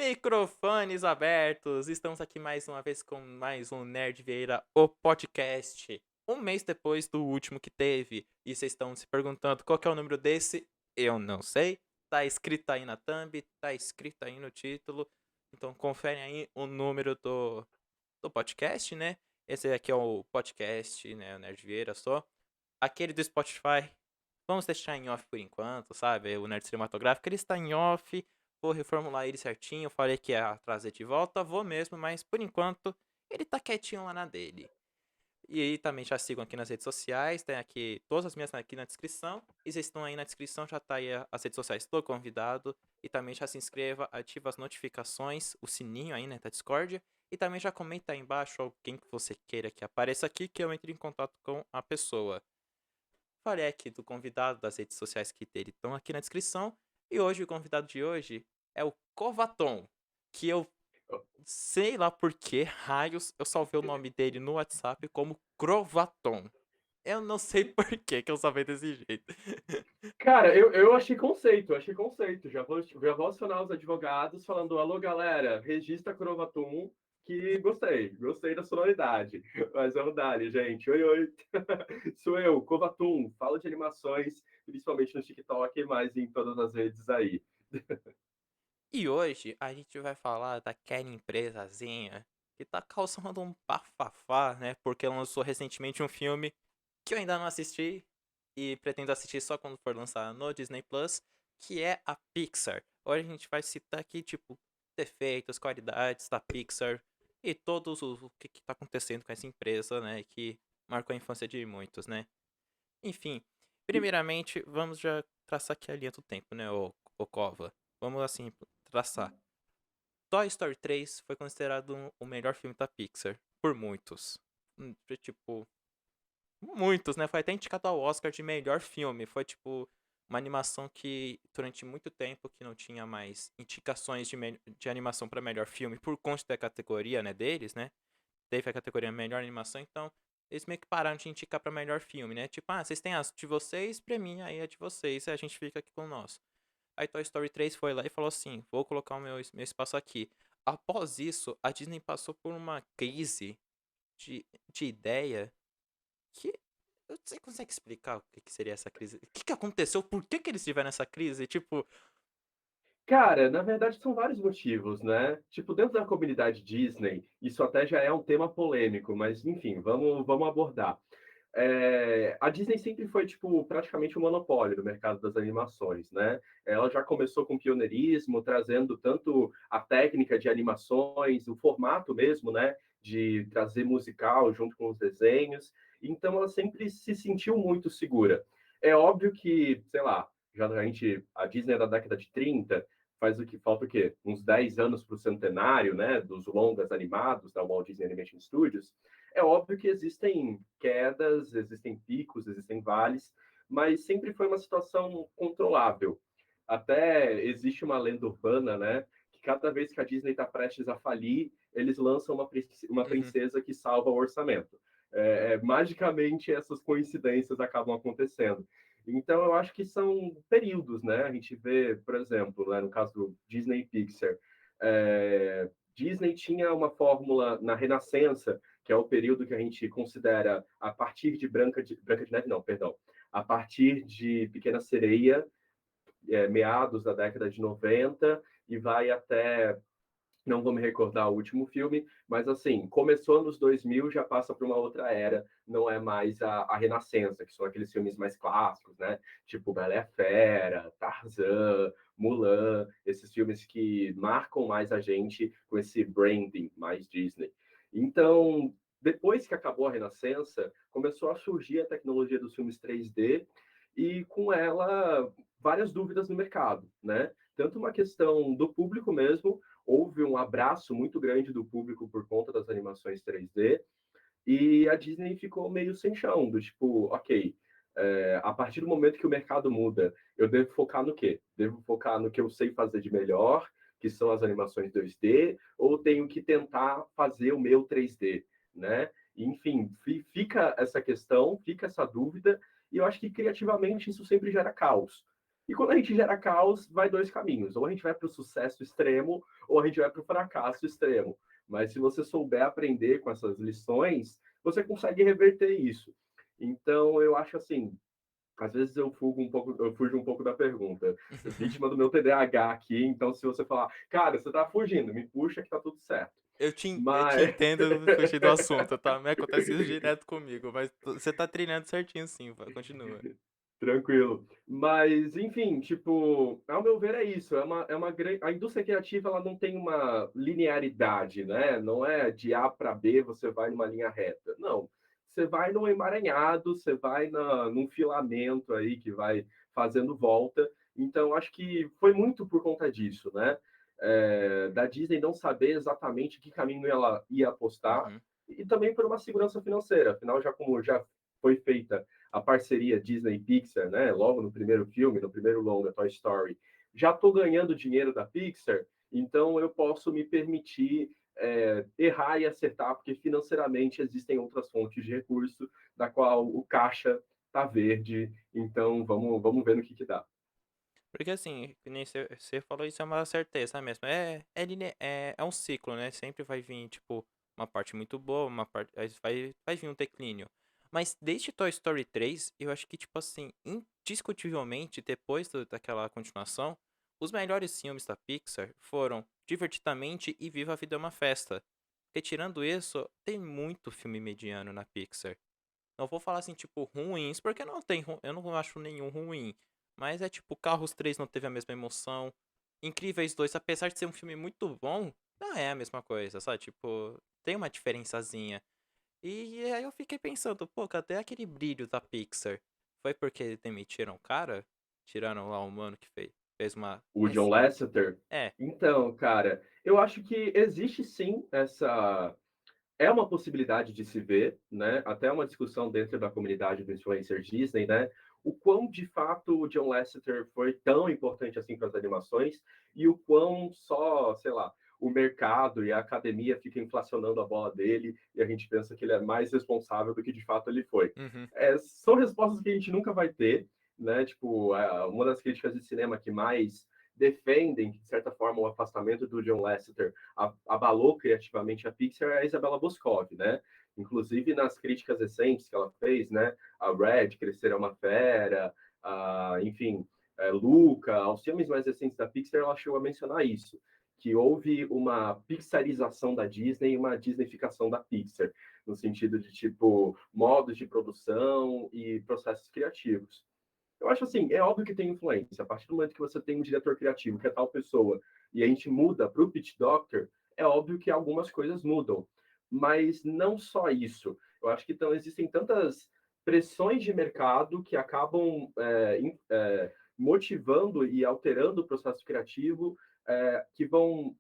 Microfones abertos! Estamos aqui mais uma vez com mais um Nerd Vieira, o podcast. Um mês depois do último que teve. E vocês estão se perguntando qual que é o número desse? Eu não sei. Tá escrito aí na thumb, tá escrito aí no título. Então conferem aí o número do podcast, né? Esse aqui é o podcast, né? O Nerd Vieira só. Aquele do Spotify, vamos deixar em off por enquanto, sabe? O Nerd Cinematográfico, ele está em off. Vou reformular ele certinho. Falei que ia trazer de volta, vou mesmo, mas por enquanto ele tá quietinho lá na dele. E aí também já sigam aqui nas redes sociais, tem aqui todas as minhas aqui na descrição. E vocês estão aí na descrição, já tá aí as redes sociais do convidado. E também já se inscreva, ativa as notificações, o sininho aí, né, da Discord. E também já comenta aí embaixo alguém que você queira que apareça aqui, que eu entre em contato com a pessoa. Falei aqui do convidado das redes sociais que dele estão aqui na descrição. E hoje o convidado de hoje é o Covaton, que eu sei lá por que raios eu salvei o nome dele no WhatsApp como Crovaton. Eu não sei por que eu salvei desse jeito. Cara, eu achei conceito. Já vou acionar os advogados falando, alô, galera, registra Crovatum, que gostei da sonoridade. Mas vamos dar, gente. Oi, oi. Sou eu, Covatum, falo de animações, principalmente no TikTok, mas em todas as redes aí. E hoje a gente vai falar daquela empresazinha que tá causando um bafafá, né? Porque lançou recentemente um filme que eu ainda não assisti e pretendo assistir só quando for lançar no Disney Plus, que é a Pixar. Hoje a gente vai citar aqui, tipo, defeitos, qualidades da Pixar e todos o que tá acontecendo com essa empresa, né? Que marcou a infância de muitos, né? Enfim, primeiramente, vamos já traçar aqui a linha do tempo, né, o Cova? Vamos assim, traçar. Toy Story 3 foi considerado o melhor filme da Pixar, por muitos. Tipo, muitos, né? Foi até indicado ao Oscar de melhor filme. Foi tipo uma animação que durante muito tempo que não tinha mais indicações de animação para melhor filme por conta da categoria, né, deles, né? Teve a categoria melhor animação, então eles meio que pararam de indicar para melhor filme, né? Tipo, ah, vocês têm as de vocês, premia aí a de vocês, e a gente fica aqui com o nosso. Aí Toy Story 3 foi lá e falou assim: vou colocar o meu espaço aqui. Após isso, a Disney passou por uma crise de ideia que você consegue explicar o que seria essa crise? O que aconteceu? Por que eles tiveram essa crise? Tipo, Cara, na verdade são vários motivos, né? Tipo, dentro da comunidade Disney, isso até já é um tema polêmico, mas enfim, vamos abordar. A Disney sempre foi, tipo, praticamente um monopólio no mercado das animações, né? Ela já começou com pioneirismo, trazendo tanto a técnica de animações, o formato mesmo, né? De trazer musical junto com os desenhos. Então, ela sempre se sentiu muito segura. É óbvio que, sei lá, a Disney é da década de 30, faz o que falta o quê? Uns 10 anos para o centenário, né? Dos longas animados da Walt Disney Animation Studios. É óbvio que existem quedas, existem picos, existem vales, mas sempre foi uma situação controlável. Até existe uma lenda urbana, né? Que cada vez que a Disney está prestes a falir, eles lançam uma uhum. princesa que salva o orçamento. Magicamente, essas coincidências acabam acontecendo. Então, eu acho que são períodos, né? A gente vê, por exemplo, né, no caso do Disney e Pixar, Disney tinha uma fórmula na Renascença, que é o período que a gente considera a partir de Branca de Neve, não, perdão, a partir de Pequena Sereia, meados da década de 90, e vai até, não vou me recordar o último filme, mas assim, começou nos 2000, já passa para uma outra era, não é mais a Renascença, que são aqueles filmes mais clássicos, né? Tipo Bela e a Fera, Tarzan, Mulan, esses filmes que marcam mais a gente com esse branding mais Disney. Então, depois que acabou a Renascença, começou a surgir a tecnologia dos filmes 3D e com ela várias dúvidas no mercado, né? Tanto uma questão do público mesmo, houve um abraço muito grande do público por conta das animações 3D, e a Disney ficou meio sem chão, do tipo, ok, a partir do momento que o mercado muda, eu devo focar no quê? Devo focar no que eu sei fazer de melhor, que são as animações 2D, ou tenho que tentar fazer o meu 3D, né? Enfim, fica essa questão, fica essa dúvida, e eu acho que criativamente isso sempre gera caos. E quando a gente gera caos, vai dois caminhos. Ou a gente vai para o sucesso extremo, ou a gente vai para o fracasso extremo. Mas se você souber aprender com essas lições, você consegue reverter isso. Então, eu acho assim, às vezes eu fujo um pouco da pergunta. Vítima do meu TDAH aqui, então se você falar, cara, você tá fugindo, me puxa que tá tudo certo. Eu te Mas entendo fugir do assunto, tá? Me acontece isso direto comigo, mas você tá treinando certinho sim, vai, continua. tranquilo. Mas, enfim, tipo, ao meu ver é isso. A indústria criativa ela não tem uma linearidade, né? Não é de A para B você vai numa linha reta. Não. Você vai num emaranhado, você vai num filamento aí que vai fazendo volta. Então, acho que foi muito por conta disso, né? Da Disney não saber exatamente que caminho ela ia apostar Uhum. e também por uma segurança financeira. Afinal, como já foi feita a parceria Disney e Pixar, né? Logo no primeiro filme, no primeiro longa, Toy Story, já estou ganhando dinheiro da Pixar, então eu posso me permitir errar e acertar, porque financeiramente existem outras fontes de recurso, da qual o caixa está verde, então vamos ver no que dá. Porque assim, que nem você falou, isso é uma certeza mesmo. É um ciclo, né? Sempre vai vir, tipo, uma parte muito boa, uma parte. Aí vai vir um declínio. Mas desde Toy Story 3, eu acho que, tipo assim, indiscutivelmente, depois daquela continuação, os melhores filmes da Pixar foram Divertidamente e Viva a Vida é uma Festa. Porque tirando isso, tem muito filme mediano na Pixar. Não vou falar assim, tipo, ruins, porque não tem, eu não acho nenhum ruim. Mas é tipo, Carros 3 não teve a mesma emoção. Incríveis 2, apesar de ser um filme muito bom, não é a mesma coisa, sabe? Tipo, tem uma diferençazinha. E aí eu fiquei pensando, pô, cadê aquele brilho da Pixar? Foi porque demitiram o cara? Tiraram lá o mano que fez uma. O John Lasseter. É. Então, cara, eu acho que existe sim essa é uma possibilidade de se ver, né? Até uma discussão dentro da comunidade do influencer Disney, né? O quão de fato o John Lasseter foi tão importante assim para as animações e o quão só, sei lá, o mercado e a academia ficam inflacionando a bola dele e a gente pensa que ele é mais responsável do que de fato ele foi. Uhum. São respostas que a gente nunca vai ter, né? Tipo, uma das críticas de cinema que mais defendem, de certa forma, o afastamento do John Lasseter abalou criativamente a Pixar é a Isabella Boscov, né? Inclusive nas críticas recentes que ela fez, né? A Red, Crescer é uma Fera, enfim, Luca, aos filmes mais recentes da Pixar, ela chegou a mencionar isso, que houve uma pixarização da Disney e uma disneyficação da Pixar, no sentido de, tipo, modos de produção e processos criativos. Eu acho assim, é óbvio que tem influência. A partir do momento que você tem um diretor criativo, que é tal pessoa, e a gente muda para o Pitch Doctor, é óbvio que algumas coisas mudam. Mas não só isso. Eu acho que existem tantas pressões de mercado que acabam motivando e alterando o processo criativo,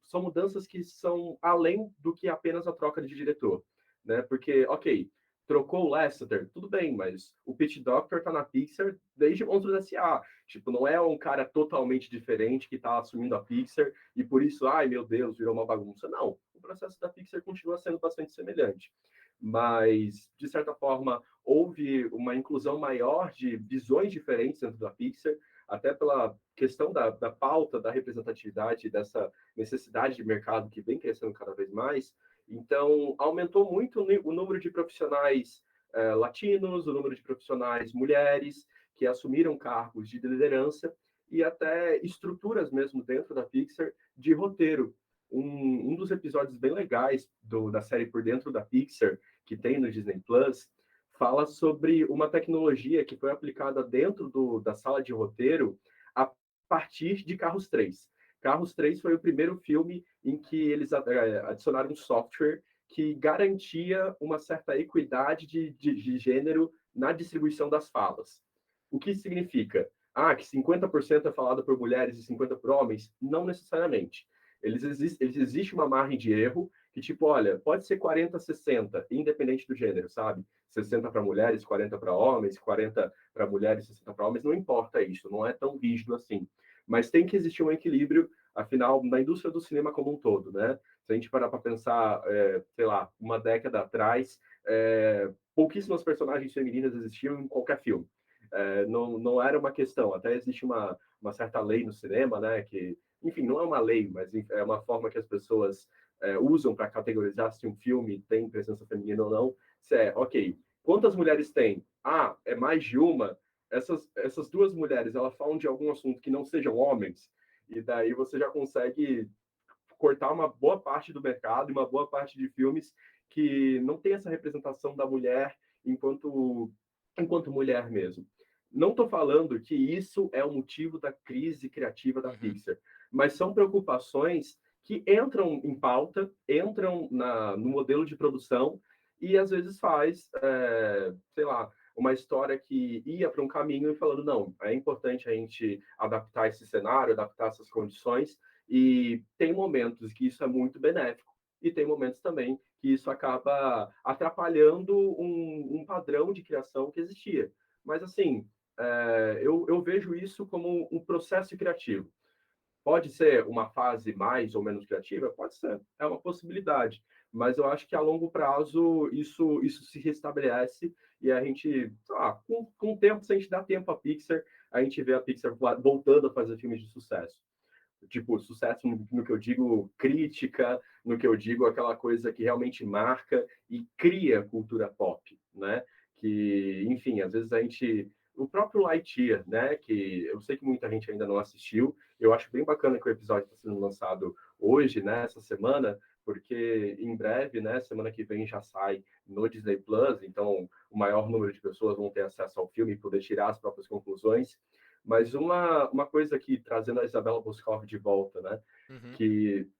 são mudanças que são além do que apenas a troca de diretor. Né? Porque, ok, trocou o Lasseter, tudo bem, mas o Pete Doctor tá na Pixar desde Monstros S.A. Tipo, não é um cara totalmente diferente que tá assumindo a Pixar e por isso, ai meu Deus, virou uma bagunça. Não, o processo da Pixar continua sendo bastante semelhante. Mas, de certa forma, houve uma inclusão maior de visões diferentes dentro da Pixar, até pela questão da pauta, da representatividade, dessa necessidade de mercado que vem crescendo cada vez mais. Então, aumentou muito o número de profissionais latinos, o número de profissionais mulheres que assumiram cargos de liderança e até estruturas mesmo dentro da Pixar de roteiro. Um dos episódios bem legais da série Por Dentro da Pixar, que tem no Disney Plus, fala sobre uma tecnologia que foi aplicada dentro da sala de roteiro a partir de Carros 3. Carros 3 foi o primeiro filme em que eles adicionaram um software que garantia uma certa equidade de gênero na distribuição das falas. O que significa? Que 50% é falado por mulheres e 50% por homens? Não necessariamente. Eles existe uma margem de erro que, tipo, olha, pode ser 40-60, independente do gênero, sabe? 60 para mulheres, 40 para homens, 40 para mulheres, 60 para homens, não importa isso, não é tão rígido assim. Mas tem que existir um equilíbrio, afinal, na indústria do cinema como um todo, né? Se a gente parar para pensar, sei lá, uma década atrás, pouquíssimas personagens femininas existiam em qualquer filme. Não era uma questão. Até existe uma certa lei no cinema, né? Que, enfim, não é uma lei, mas é uma forma que as pessoas usam para categorizar se um filme tem presença feminina ou não. Se é, ok, quantas mulheres tem? Ah, é mais de uma. Essas duas mulheres, elas falam de algum assunto que não sejam homens, e daí você já consegue cortar uma boa parte do mercado e uma boa parte de filmes que não tem essa representação da mulher enquanto mulher mesmo. Não estou falando que isso é o motivo da crise criativa da Uhum, Pixar, mas são preocupações que entram em pauta, entram no modelo de produção e às vezes faz, sei lá, uma história que ia para um caminho e falando, não, é importante a gente adaptar esse cenário, adaptar essas condições, e tem momentos que isso é muito benéfico, e tem momentos também que isso acaba atrapalhando um padrão de criação que existia. Mas, assim, eu vejo isso como um processo criativo. Pode ser uma fase mais ou menos criativa? Pode ser, é uma possibilidade. Mas eu acho que a longo prazo isso se restabelece e a gente, com o tempo, se a gente dá tempo à Pixar, a gente vê a Pixar voltando a fazer filmes de sucesso. Tipo, sucesso no que eu digo crítica, no que eu digo aquela coisa que realmente marca e cria cultura pop, né? Que, enfim, às vezes a gente... O próprio Lightyear, né? Que eu sei que muita gente ainda não assistiu. Eu acho bem bacana que o episódio está sendo lançado hoje, né? Essa semana, porque em breve, né? Semana que vem já sai no Disney Plus, então o maior número de pessoas vão ter acesso ao filme e poder tirar as próprias conclusões. Mas uma coisa aqui, trazendo a Isabela Boscov de volta, né? uhum.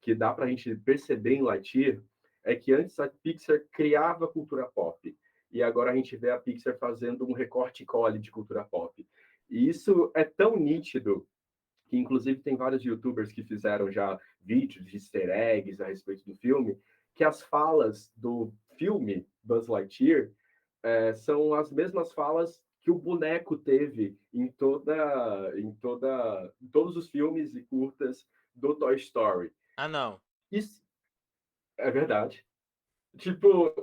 Que dá para a gente perceber em Lightyear, é que antes a Pixar criava cultura pop. E agora a gente vê a Pixar fazendo um recorte cole de cultura pop. E isso é tão nítido que, inclusive, tem vários YouTubers que fizeram já vídeos de easter eggs a respeito do filme, que as falas do filme Buzz Lightyear são as mesmas falas que o boneco teve em todos os filmes e curtas do Toy Story. Ah, não. Isso é verdade. Tipo,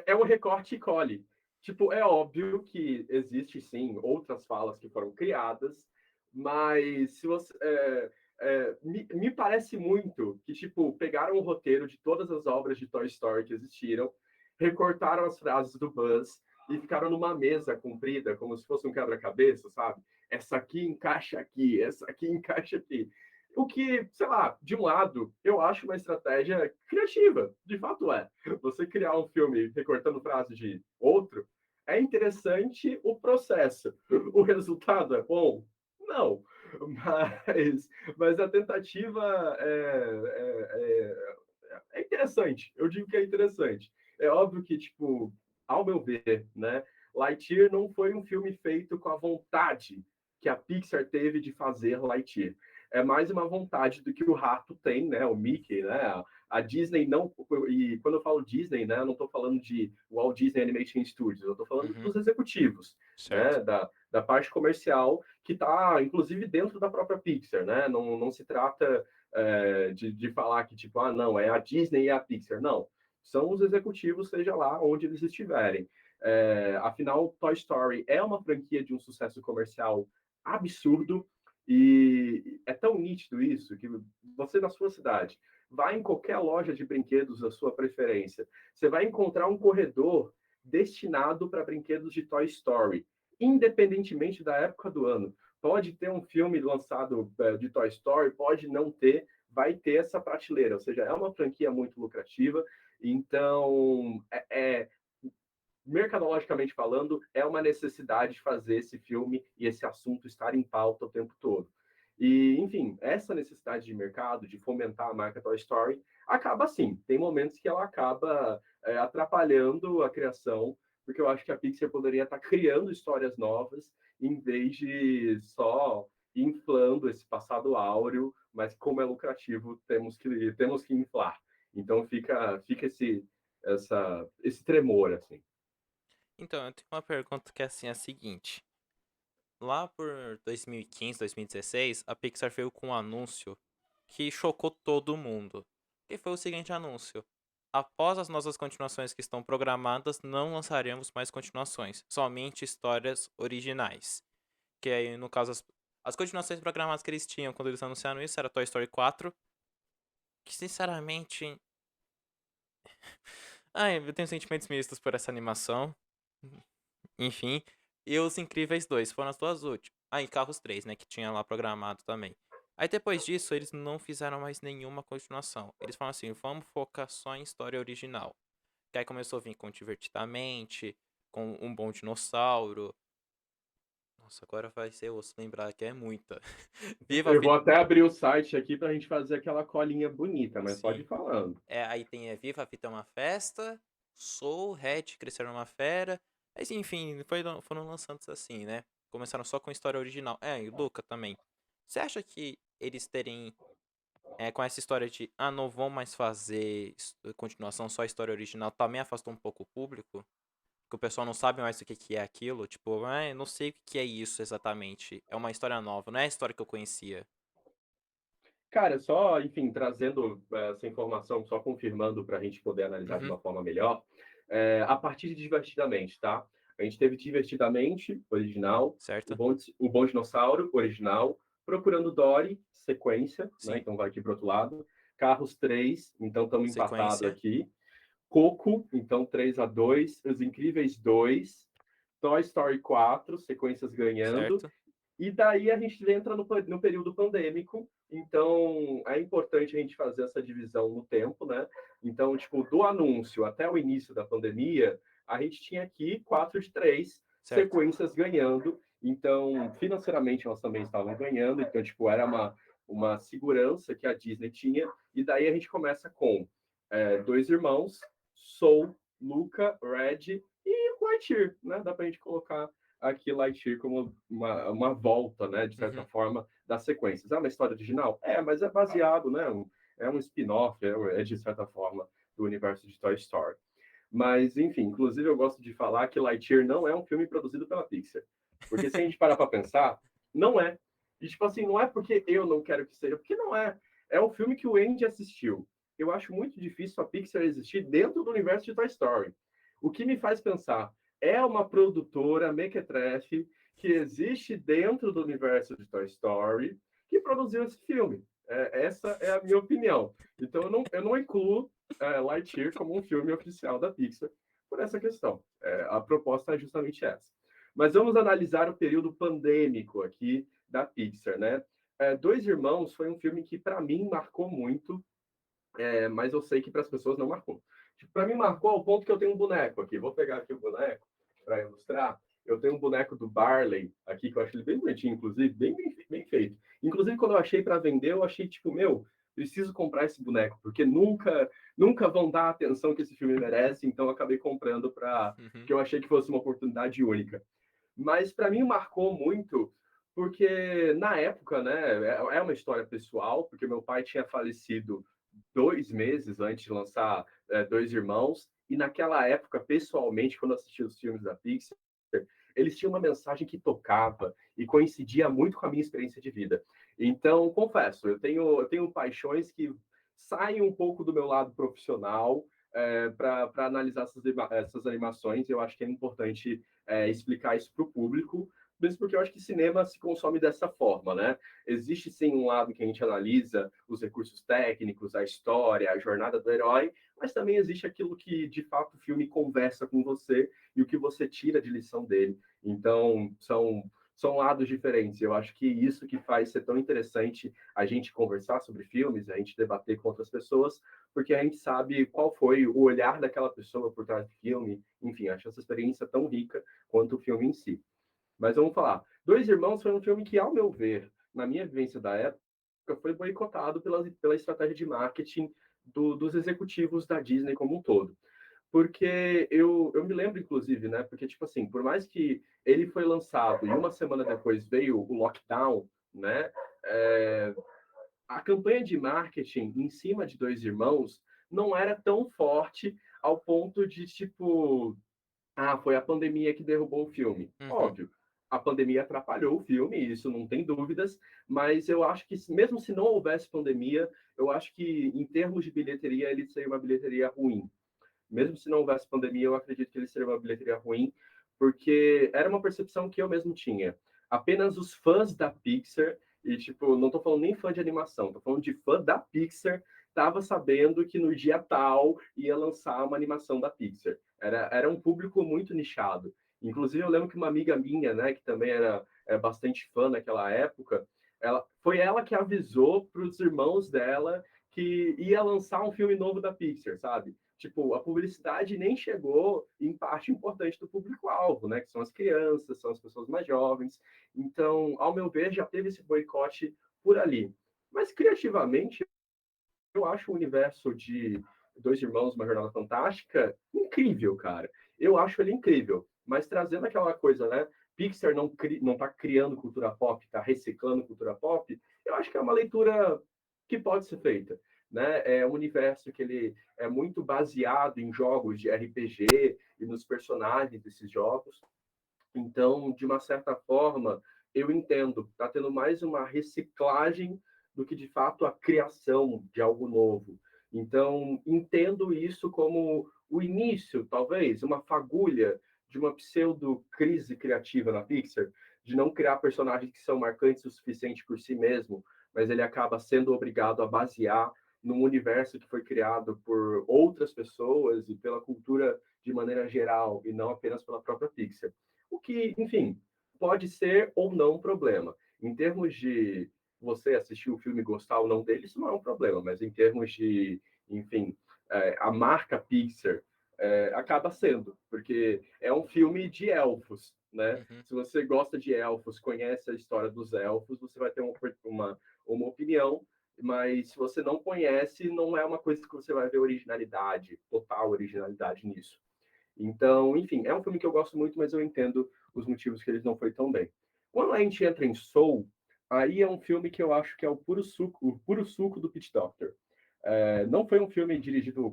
é um recorte e cole. Tipo, é óbvio que existe sim outras falas que foram criadas, mas se você me parece muito que tipo pegaram o roteiro de todas as obras de Toy Story que existiram, recortaram as frases do Buzz e ficaram numa mesa comprida, como se fosse um quebra-cabeça, sabe? Essa aqui encaixa aqui, essa aqui encaixa aqui. O que, sei lá, de um lado, eu acho uma estratégia criativa, de fato é. Você criar um filme recortando frases de outro, é interessante o processo. O resultado é bom? Não. Mas a tentativa é interessante. Eu digo que é interessante. É óbvio que, tipo, ao meu ver, né, Lightyear não foi um filme feito com a vontade que a Pixar teve de fazer Lightyear. É mais uma vontade do que o rato tem, né, o Mickey, né? A Disney não... E quando eu falo Disney, né, eu não estou falando de Walt Disney Animation Studios, eu estou falando Uhum, dos executivos, certo. né, da parte comercial que está, inclusive, dentro da própria Pixar, né? Não se trata de falar que, tipo, ah, não, é a Disney e a Pixar. Não, são os executivos, seja lá onde eles estiverem. Afinal, Toy Story é uma franquia de um sucesso comercial absurdo, e é tão nítido isso que você, na sua cidade, vai em qualquer loja de brinquedos da sua preferência, você vai encontrar um corredor destinado para brinquedos de Toy Story, independentemente da época do ano. Pode ter um filme lançado de Toy Story, pode não ter, vai ter essa prateleira. Ou seja, é uma franquia muito lucrativa. Então, mercadologicamente falando, é uma necessidade de fazer esse filme e esse assunto estar em pauta o tempo todo. E, enfim, essa necessidade de mercado, de fomentar a marca Toy Story, acaba assim. Tem momentos que ela acaba atrapalhando a criação, porque eu acho que a Pixar poderia estar criando histórias novas, em vez de só inflando esse passado áureo, mas como é lucrativo, temos que inflar. Então fica esse tremor, assim. Então, eu tenho uma pergunta que é assim, é a seguinte. Lá por 2015, 2016, a Pixar veio com um anúncio que chocou todo mundo. Que foi o seguinte anúncio: após as nossas continuações que estão programadas, não lançaremos mais continuações, somente histórias originais. porque aí, no caso, as continuações programadas que eles tinham quando eles anunciaram isso era Toy Story 4, que sinceramente. Ai, eu tenho sentimentos mistos por essa animação. Enfim. E Os Incríveis 2 foram as duas últimas. Ah, e Carros 3, né? Que tinha lá programado também. Aí depois disso, eles não fizeram mais nenhuma continuação. Eles falaram assim: vamos focar só em história original. Que aí começou a vir com Divertidamente, com Um Bom Dinossauro. Nossa, agora vai ser osso lembrar que é muita. Viva a Eu vou Vida. até abrir o site aqui para a gente fazer aquela colinha bonita, mas pode ir Sim. falando. Aí tem Viva a Vida é uma Festa, Soul, Hatch, Crescer uma Fera. Mas enfim, foram lançando assim, né? Começaram só com história original. E o Luca também. Você acha que eles terem. Com essa história de não vão mais fazer continuação, só história original, também afastou um pouco o público? Que o pessoal não sabe mais o que que é aquilo. Tipo, não sei o que que é isso exatamente. É uma história nova, não é a história que eu conhecia. Cara, só, enfim, trazendo essa informação, só confirmando para a gente poder analisar de Uhum, uma forma melhor, a partir de Divertidamente, tá? A gente teve Divertidamente, original, certo? o Bom Dinossauro, original, Procurando Dory, sequência, né? Sim. Então vai aqui para outro lado. Carros 3, então estamos empatados Sequência, aqui. Coco, então 3-2. Os Incríveis 2. Toy Story 4, sequências ganhando. certo? E daí a gente entra no período pandêmico, então é importante a gente fazer essa divisão no tempo, né? Então, tipo, do anúncio até o início da pandemia, a gente tinha aqui 4 de 3 Certo. sequências ganhando. Então, financeiramente, elas também estavam ganhando. Então, tipo, era uma segurança que a Disney tinha. E daí a gente começa com Dois Irmãos, Soul, Luca, Red e Lightyear, né? Dá pra gente colocar aqui Lightyear como uma volta, né, de certa Uhum, forma, das sequências. É uma história original? Mas é baseado, né, é um spin-off, de certa forma, do universo de Toy Story. Mas, enfim, inclusive eu gosto de falar que Lightyear não é um filme produzido pela Pixar. Porque se a gente parar para pensar, não é. E, tipo assim, não é porque eu não quero que seja, porque não é. É um filme que o Andy assistiu. Eu acho muito difícil a Pixar existir dentro do universo de Toy Story. O que me faz pensar, é uma produtora mequetrefe que existe dentro do universo de Toy Story que produziu esse filme. Essa é a minha opinião. Então eu não incluo Lightyear como um filme oficial da Pixar por essa questão. A proposta é justamente essa. Mas vamos analisar o período pandêmico aqui da Pixar, né? Dois Irmãos foi um filme que para mim marcou muito, mas eu sei que para as pessoas não marcou. Tipo, para mim marcou ao ponto que eu tenho um boneco aqui. Vou pegar aqui o boneco para ilustrar. Eu tenho um boneco do Barley aqui, que eu acho ele bem bonitinho, inclusive, bem feito. Inclusive, quando eu achei para vender, eu achei tipo, meu, preciso comprar esse boneco, porque nunca vão dar a atenção que esse filme merece, então eu acabei comprando para uhum, que eu achei que fosse uma oportunidade única. Mas para mim marcou muito porque na época, né, é uma história pessoal, porque meu pai tinha falecido 2 meses antes de lançar Dois Irmãos, e naquela época, pessoalmente, quando eu assistia os filmes da Pixar, eles tinham uma mensagem que tocava e coincidia muito com a minha experiência de vida. Então, confesso, eu tenho paixões que saem um pouco do meu lado profissional para analisar essas animações. Eu acho que é importante explicar isso para o público, mesmo porque eu acho que cinema se consome dessa forma, né? Existe sim um lado que a gente analisa os recursos técnicos, a história, a jornada do herói, mas também existe aquilo que de fato o filme conversa com você e o que você tira de lição dele. Então, são lados diferentes. Eu acho que isso que faz ser tão interessante a gente conversar sobre filmes, a gente debater com outras pessoas, porque a gente sabe qual foi o olhar daquela pessoa por trás do filme. Enfim, acho essa experiência tão rica quanto o filme em si. Mas vamos falar. Dois Irmãos foi um filme que, ao meu ver, na minha vivência da época, foi boicotado pela estratégia de marketing dos executivos da Disney como um todo. Porque eu me lembro, inclusive, né? Porque, tipo assim, por mais que ele foi lançado e uma semana depois veio o lockdown, né? É, a campanha de marketing em cima de Dois Irmãos não era tão forte ao ponto de, tipo, foi a pandemia que derrubou o filme. uhum. Óbvio, a pandemia atrapalhou o filme, isso não tem dúvidas, mas eu acho que, mesmo se não houvesse pandemia, eu acho que, em termos de bilheteria, ele seria uma bilheteria ruim. Mesmo se não houvesse pandemia, eu acredito que ele seria uma bilheteria ruim, porque era uma percepção que eu mesmo tinha. apenas os fãs da Pixar, e tipo, não tô falando nem fã de animação, tô falando de fã da Pixar, tava sabendo que no dia tal ia lançar uma animação da Pixar. Era um público muito nichado. Inclusive, eu lembro que uma amiga minha, né, que também era bastante fã naquela época, foi ela que avisou para os irmãos dela que ia lançar um filme novo da Pixar, sabe? Tipo, a publicidade nem chegou em parte importante do público-alvo, né? Que são as crianças, são as pessoas mais jovens. Então, ao meu ver, já teve esse boicote por ali. Mas criativamente, eu acho o universo de Dois Irmãos, Uma Jornada Fantástica incrível, cara. Eu acho ele incrível. Mas trazendo aquela coisa, né? Pixar não tá criando cultura pop, tá reciclando cultura pop. Eu acho que é uma leitura que pode ser feita. Né? É um universo que ele é muito baseado em jogos de RPG e nos personagens desses jogos. Então, de uma certa forma, eu entendo, está tendo mais uma reciclagem do que de fato a criação de algo novo. Então, entendo isso como o início, talvez, uma fagulha de uma pseudo-crise criativa na Pixar, de não criar personagens que são marcantes o suficiente por si mesmo, mas ele acaba sendo obrigado a basear num universo que foi criado por outras pessoas e pela cultura de maneira geral, e não apenas pela própria Pixar. O que, enfim, pode ser ou não um problema. Em termos de você assistir o filme e gostar ou não dele, isso não é um problema, mas em termos de, enfim, a marca Pixar acaba sendo, porque é um filme de elfos, né? Uhum. Se você gosta de elfos, conhece a história dos elfos, você vai ter uma opinião, mas se você não conhece, não é uma coisa que você vai ver originalidade, total originalidade nisso. Então, enfim, é um filme que eu gosto muito, mas eu entendo os motivos que ele não foi tão bem. Quando a gente entra em Soul, aí é um filme que eu acho que é o puro suco do Pit Doctor. Não foi um filme dirigido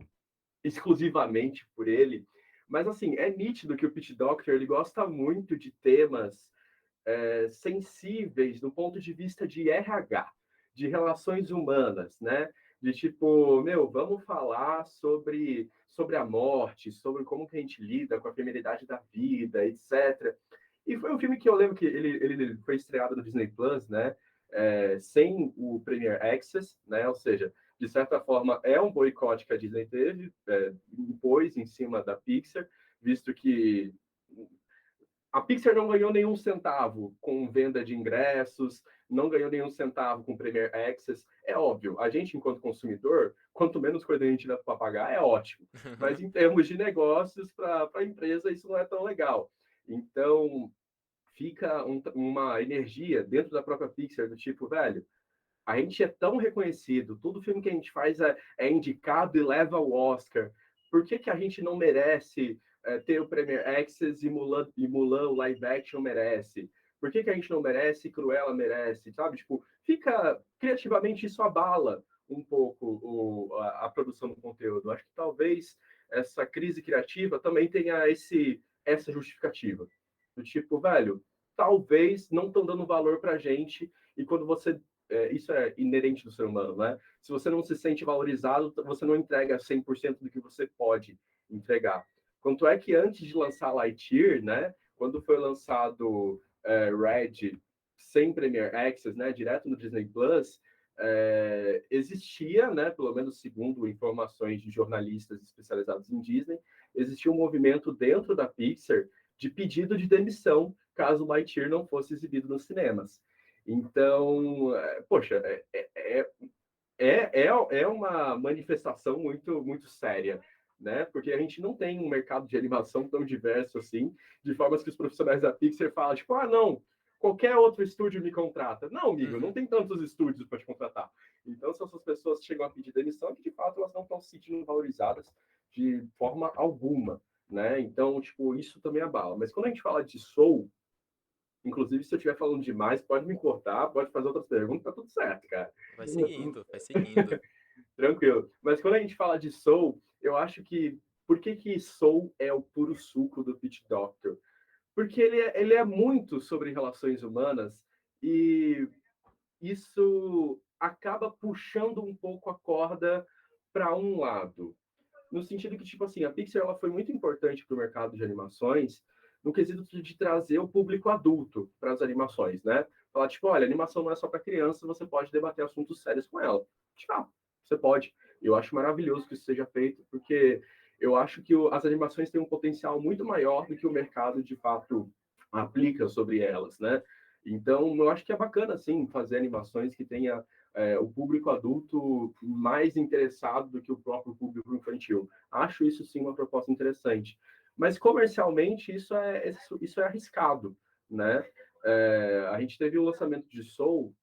exclusivamente por ele, mas assim, é nítido que o Pit Doctor ele gosta muito de temas sensíveis do ponto de vista de RH, de relações humanas, né? De tipo, meu, vamos falar sobre a morte, sobre como que a gente lida com a efemeridade da vida, etc. E foi um filme que eu lembro que ele foi estreado no Disney Plus, né? Sem o Premier Access, né? Ou seja, de certa forma é um boicote que a Disney teve, impôs em cima da Pixar, visto que a Pixar não ganhou nenhum centavo com venda de ingressos, não ganhou nenhum centavo com Premier Access. É óbvio, a gente, enquanto consumidor, quanto menos coisa a gente tiver para pagar, é ótimo. Mas em termos de negócios, para a empresa, isso não é tão legal. Então, fica uma energia dentro da própria Pixar do tipo, velho, a gente é tão reconhecido, todo filme que a gente faz é indicado e leva ao Oscar. Por que a gente não merece ter o Premier Access e Mulan o live action merece? Por que a gente não merece e Cruella merece? Sabe? Tipo, fica criativamente isso abala um pouco a produção do conteúdo. Acho que talvez essa crise criativa também tenha essa justificativa. Do tipo, velho, talvez não estão dando valor pra gente, e quando você isso é inerente do ser humano, né? Se você não se sente valorizado, você não entrega 100% do que você pode entregar. Quanto é que antes de lançar Lightyear, né? Quando foi lançado Red sem Premier Access, né? Direto no Disney Plus, existia, né? Pelo menos segundo informações de jornalistas especializados em Disney, existia um movimento dentro da Pixar de pedido de demissão caso Lightyear não fosse exibido nos cinemas. Então, poxa, é uma manifestação muito, muito séria, né? Porque a gente não tem um mercado de animação tão diverso assim, de formas que os profissionais da Pixar falam, tipo, ah, não, qualquer outro estúdio me contrata. Não, amigo, não Uhum. tem tantos estúdios para te contratar. Então, se essas pessoas chegam a pedir demissão, é que de fato elas não estão se sentindo valorizadas de forma alguma, né? Então, tipo, isso também abala. Mas quando a gente fala de Soul, inclusive, se eu estiver falando demais, pode me cortar, pode fazer outras perguntas, tá tudo certo, cara. Vai seguindo, vai seguindo. Tranquilo. Mas quando a gente fala de Soul, eu acho que. Por que Soul é o puro suco do Pit Doctor? Porque ele é muito sobre relações humanas e isso acaba puxando um pouco a corda para um lado. No sentido que, tipo assim, a Pixar ela foi muito importante para o mercado de animações, no quesito de trazer o público adulto para as animações, né? Falar, tipo, olha, animação não é só para criança, você pode debater assuntos sérios com ela. Tchau, você pode. Eu acho maravilhoso que isso seja feito, porque eu acho que as animações têm um potencial muito maior do que o mercado, de fato, aplica sobre elas, né? Então, eu acho que é bacana, sim, fazer animações que tenha o público adulto mais interessado do que o próprio público infantil. Acho isso, sim, uma proposta interessante. Mas, comercialmente, isso é arriscado, né? A gente teve o lançamento de Soul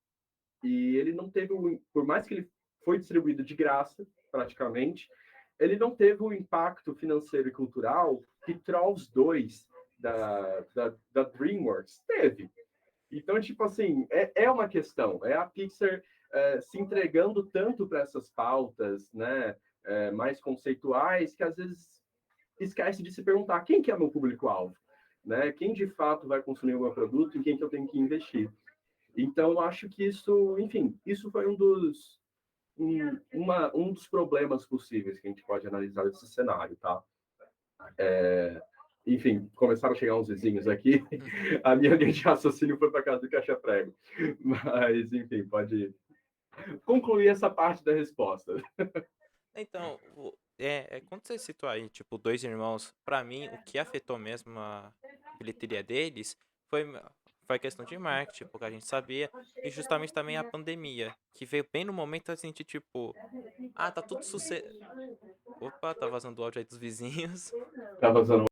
e ele não teve, por mais que ele foi distribuído de graça, praticamente, ele não teve o impacto financeiro e cultural que Trolls 2 da DreamWorks teve. Então, tipo assim, é uma questão. É a Pixar se entregando tanto para essas pautas, né, mais conceituais, que às vezes esquece de se perguntar quem que é meu público-alvo, né? Quem de fato vai consumir o meu produto e quem que eu tenho que investir. Então, eu acho que isso, enfim, isso foi um dos problemas possíveis que a gente pode analisar desse cenário, tá? Enfim, começaram a chegar uns vizinhos aqui, a minha linha de raciocínio foi para casa do caixa-prego. Mas, enfim, pode concluir essa parte da resposta. Então, quando você citou aí, tipo, dois irmãos, pra mim, o que afetou mesmo a bilheteria deles foi a questão de marketing, porque a gente sabia, e justamente também a pandemia, que veio bem no momento assim de tipo, tá tudo sucesso. Opa, tá vazando o áudio aí dos vizinhos. Tá vazando.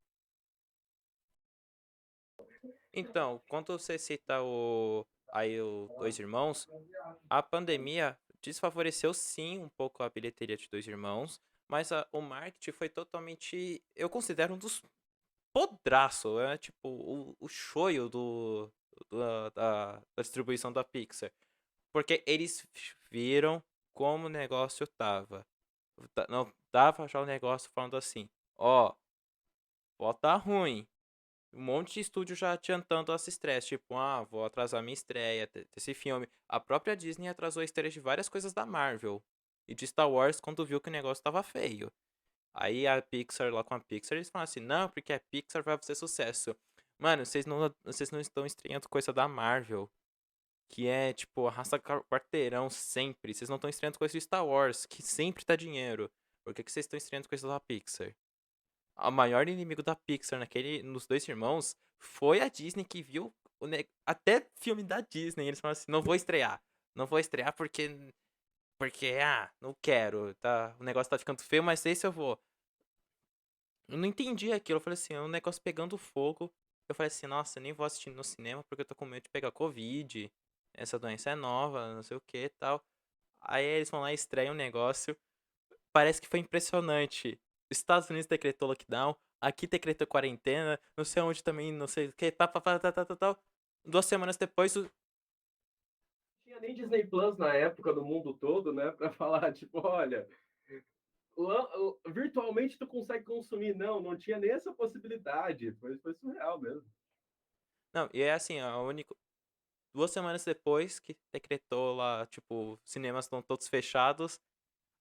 Então, quando você cita aí o Dois Irmãos, a pandemia desfavoreceu sim um pouco a bilheteria de Dois Irmãos, mas o marketing foi totalmente, eu considero um dos podraço, é tipo o shoyu da distribuição da Pixar. Porque eles viram como o negócio tava. Não dava já o negócio falando assim, ó, pode tá ruim. Um monte de estúdio já adiantando essa estresse, tipo, vou atrasar minha estreia desse filme. A própria Disney atrasou a estreia de várias coisas da Marvel e de Star Wars quando viu que o negócio tava feio. Aí a Pixar lá com a Pixar, eles falam assim, não, porque a Pixar vai fazer sucesso. Mano, vocês não estão estreando coisa da Marvel, que é, tipo, arrasta quarteirão sempre. Vocês não estão estreando coisa de Star Wars, que sempre tá dinheiro. Por que vocês estão estreando coisa da Pixar? O maior inimigo da Pixar nos Dois Irmãos foi a Disney que viu até filme da Disney. Eles falaram assim, não vou estrear. Não vou estrear porque não quero, tá? O negócio tá ficando feio, mas esse eu vou. Eu não entendi aquilo. Eu falei assim, é um negócio pegando fogo. Eu falei assim, nossa, eu nem vou assistir no cinema porque eu tô com medo de pegar Covid. Essa doença é nova, não sei o que e tal. Aí eles vão lá e estreiam um negócio. Parece que foi impressionante. Estados Unidos decretou lockdown, aqui decretou quarentena, não sei onde também, não sei o que, tal. 2 semanas depois, Não tinha nem Disney Plus na época do mundo todo, né? Para falar, tipo, olha, virtualmente tu consegue consumir. Não tinha nem essa possibilidade. Foi surreal mesmo. não, e é assim, 2 semanas depois que decretou lá, tipo, cinemas estão todos fechados,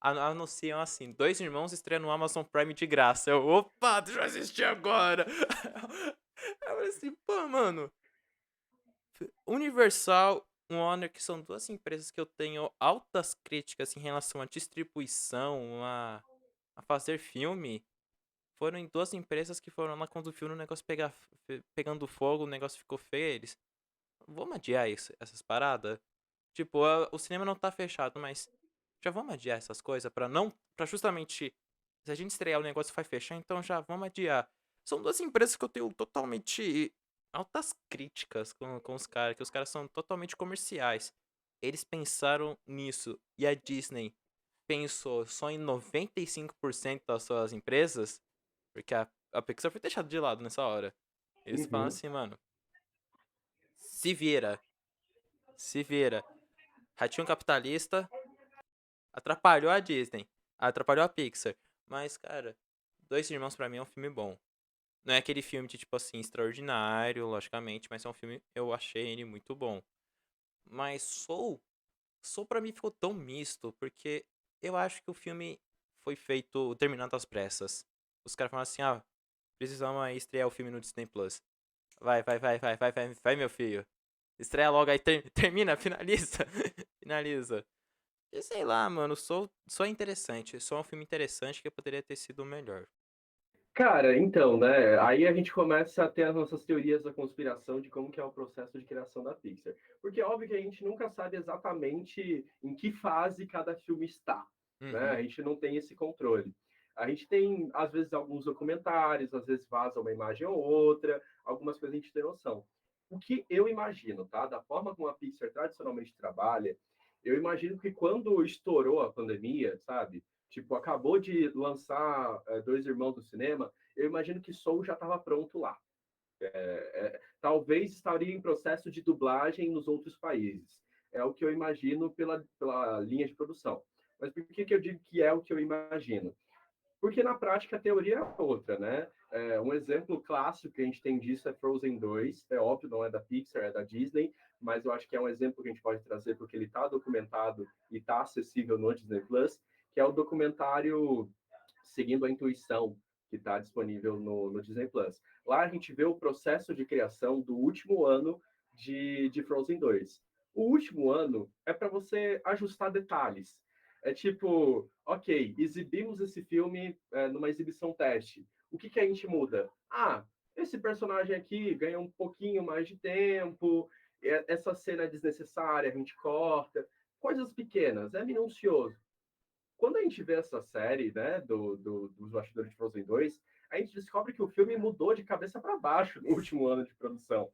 anunciam assim, Dois Irmãos estreia no Amazon Prime de graça. Opa, deixa eu assistir agora. Eu falei assim, pô, mano, Universal, Warner, que são duas empresas que eu tenho altas críticas em relação à distribuição, a fazer filme, foram em duas empresas que foram lá quando viram o negócio pegando fogo, o negócio ficou feio, eles, vamos adiar essas paradas? Tipo, o cinema não tá fechado, mas já vamos adiar essas coisas pra justamente, se a gente estrear o negócio vai fechar, então já vamos adiar. São duas empresas que eu tenho totalmente altas críticas com os caras, que os caras são totalmente comerciais. Eles pensaram nisso e a Disney pensou só em 95% das suas empresas, porque a Pixar foi deixada de lado nessa hora. Eles falam Uhum. assim, mano, se vira, se vira. Ratinho capitalista atrapalhou a Disney, atrapalhou a Pixar. Mas, cara, Dois Irmãos pra mim é um filme bom. Não é aquele filme de, tipo assim, extraordinário, logicamente, mas é um filme, eu achei ele muito bom. Mas Soul pra mim ficou tão misto, porque eu acho que o filme foi feito terminando às pressas. Os caras falaram assim, precisamos aí estrear o filme no Disney Plus. Vai, meu filho. Estreia logo aí, termina, finaliza. Finaliza. E sei lá, mano, sou interessante. Só um filme interessante que poderia ter sido melhor. Cara, então, né? Aí a gente começa a ter as nossas teorias da conspiração de como que é o processo de criação da Pixar. Porque é óbvio que a gente nunca sabe exatamente em que fase cada filme está, né? Uhum. A gente não tem esse controle. A gente tem, às vezes, alguns documentários, às vezes vaza uma imagem ou outra, algumas coisas a gente tem noção. O que eu imagino, tá? Da forma como a Pixar tradicionalmente trabalha, eu imagino que quando estourou a pandemia, sabe? Tipo, acabou de lançar Dois Irmãos do Cinema, eu imagino que Soul já estava pronto lá. Talvez estaria em processo de dublagem nos outros países. É o que eu imagino pela linha de produção. Mas por que eu digo que é o que eu imagino? Porque na prática a teoria é outra, né? Um exemplo clássico que a gente tem disso é Frozen 2. É óbvio, não é da Pixar, é da Disney, mas eu acho que é um exemplo que a gente pode trazer porque ele está documentado e está acessível no Disney Plus, que é o documentário Seguindo a Intuição, que está disponível no Disney Plus. Lá a gente vê o processo de criação do último ano de Frozen 2. O último ano é para você ajustar detalhes. É tipo, ok, exibimos esse filme numa exibição teste. O que a gente muda? Ah, esse personagem aqui ganha um pouquinho mais de tempo, essa cena é desnecessária, a gente corta. Coisas pequenas, é minucioso. Quando a gente vê essa série, né, dos bastidores de Frozen 2, a gente descobre que o filme mudou de cabeça para baixo no último ano de produção.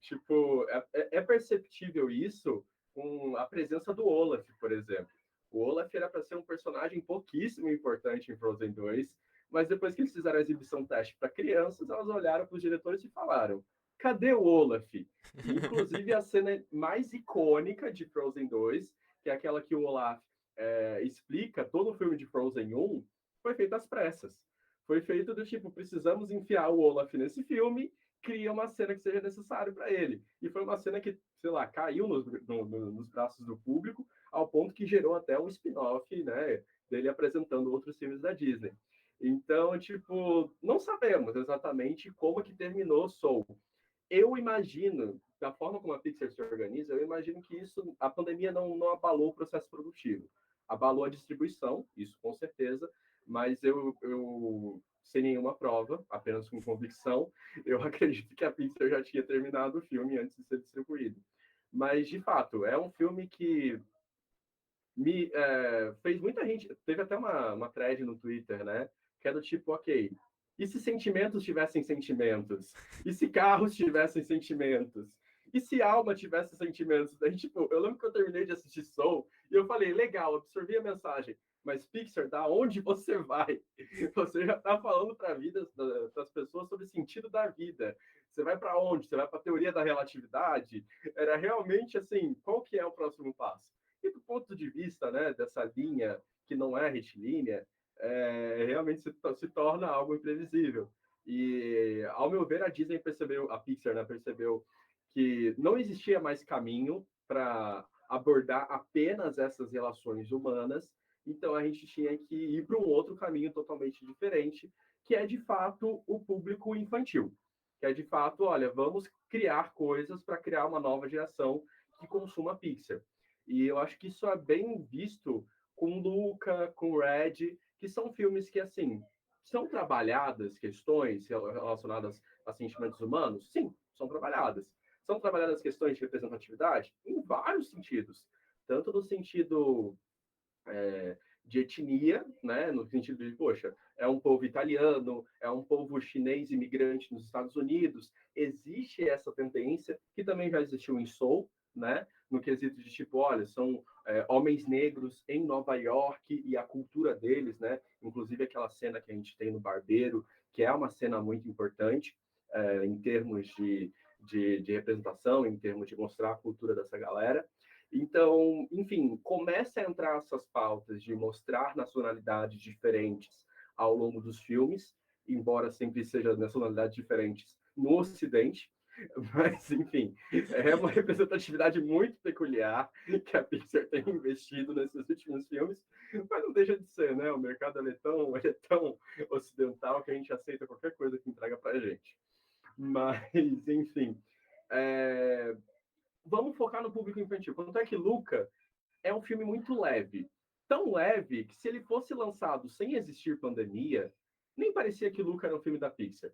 Tipo, é perceptível isso com a presença do Olaf, por exemplo. O Olaf era para ser um personagem pouquíssimo importante em Frozen 2, mas depois que eles fizeram a exibição teste para crianças, elas olharam para os diretores e falaram: cadê o Olaf? E, inclusive, a cena mais icônica de Frozen 2, que é aquela que o Olaf explica todo o filme de Frozen 1, foi feito às pressas. Foi feito do tipo, precisamos enfiar o Olaf nesse filme, cria uma cena que seja necessário para ele. E foi uma cena que, sei lá, caiu nos braços do público, ao ponto que gerou até um spin-off, né, dele apresentando outros filmes da Disney. Então, tipo, não sabemos exatamente como que terminou Soul. Eu imagino, da forma como a Pixar se organiza, eu imagino que isso, a pandemia não abalou o processo produtivo. Abalou a distribuição, isso com certeza, mas eu sem nenhuma prova, apenas com convicção, eu acredito que a Pixar já tinha terminado o filme antes de ser distribuído. Mas, de fato, é um filme que fez muita gente. Teve até uma thread no Twitter, né? Que é do tipo, ok, e se sentimentos tivessem sentimentos? E se carros tivessem sentimentos? E se alma tivesse sentimentos? Daí, tipo, eu lembro que eu terminei de assistir Soul e eu falei, legal, absorvi a mensagem. Mas Pixar, da onde você vai? Você já está falando para a vida das pessoas sobre o sentido da vida. Você vai para onde? Você vai para a teoria da relatividade? Era realmente assim, qual que é o próximo passo? E do ponto de vista, né, dessa linha que não é retilínea, realmente se torna algo imprevisível. E, ao meu ver, a Disney percebeu, a Pixar, né, percebeu que não existia mais caminho para abordar apenas essas relações humanas, então a gente tinha que ir para um outro caminho totalmente diferente, que é de fato o público infantil, que é de fato, olha, vamos criar coisas para criar uma nova geração que consuma Pixar. E eu acho que isso é bem visto com Luca, com Red, que são filmes que, assim, são trabalhadas questões relacionadas a sentimentos humanos? Sim, são trabalhadas. São trabalhadas questões de representatividade? Em vários sentidos. Tanto no sentido de etnia, né? No sentido de, poxa, é um povo italiano, é um povo chinês imigrante nos Estados Unidos. Existe essa tendência, que também já existiu em Soul, né? No quesito de tipo, olha, são homens negros em Nova York e a cultura deles, né? Inclusive aquela cena que a gente tem no Barbeiro, que é uma cena muito importante em termos de representação, em termos de mostrar a cultura dessa galera. Então, enfim, começa a entrar essas pautas de mostrar nacionalidades diferentes ao longo dos filmes, embora sempre sejam nacionalidades diferentes no Ocidente, mas, enfim, é uma representatividade muito peculiar que a Pixar tem investido nesses últimos filmes, mas não deixa de ser, né? O mercado ele é tão ocidental que a gente aceita qualquer coisa que entrega pra gente. Mas, enfim. É, vamos focar no público infantil. Quanto é que Luca é um filme muito leve. Tão leve que se ele fosse lançado sem existir pandemia, nem parecia que Luca era um filme da Pixar.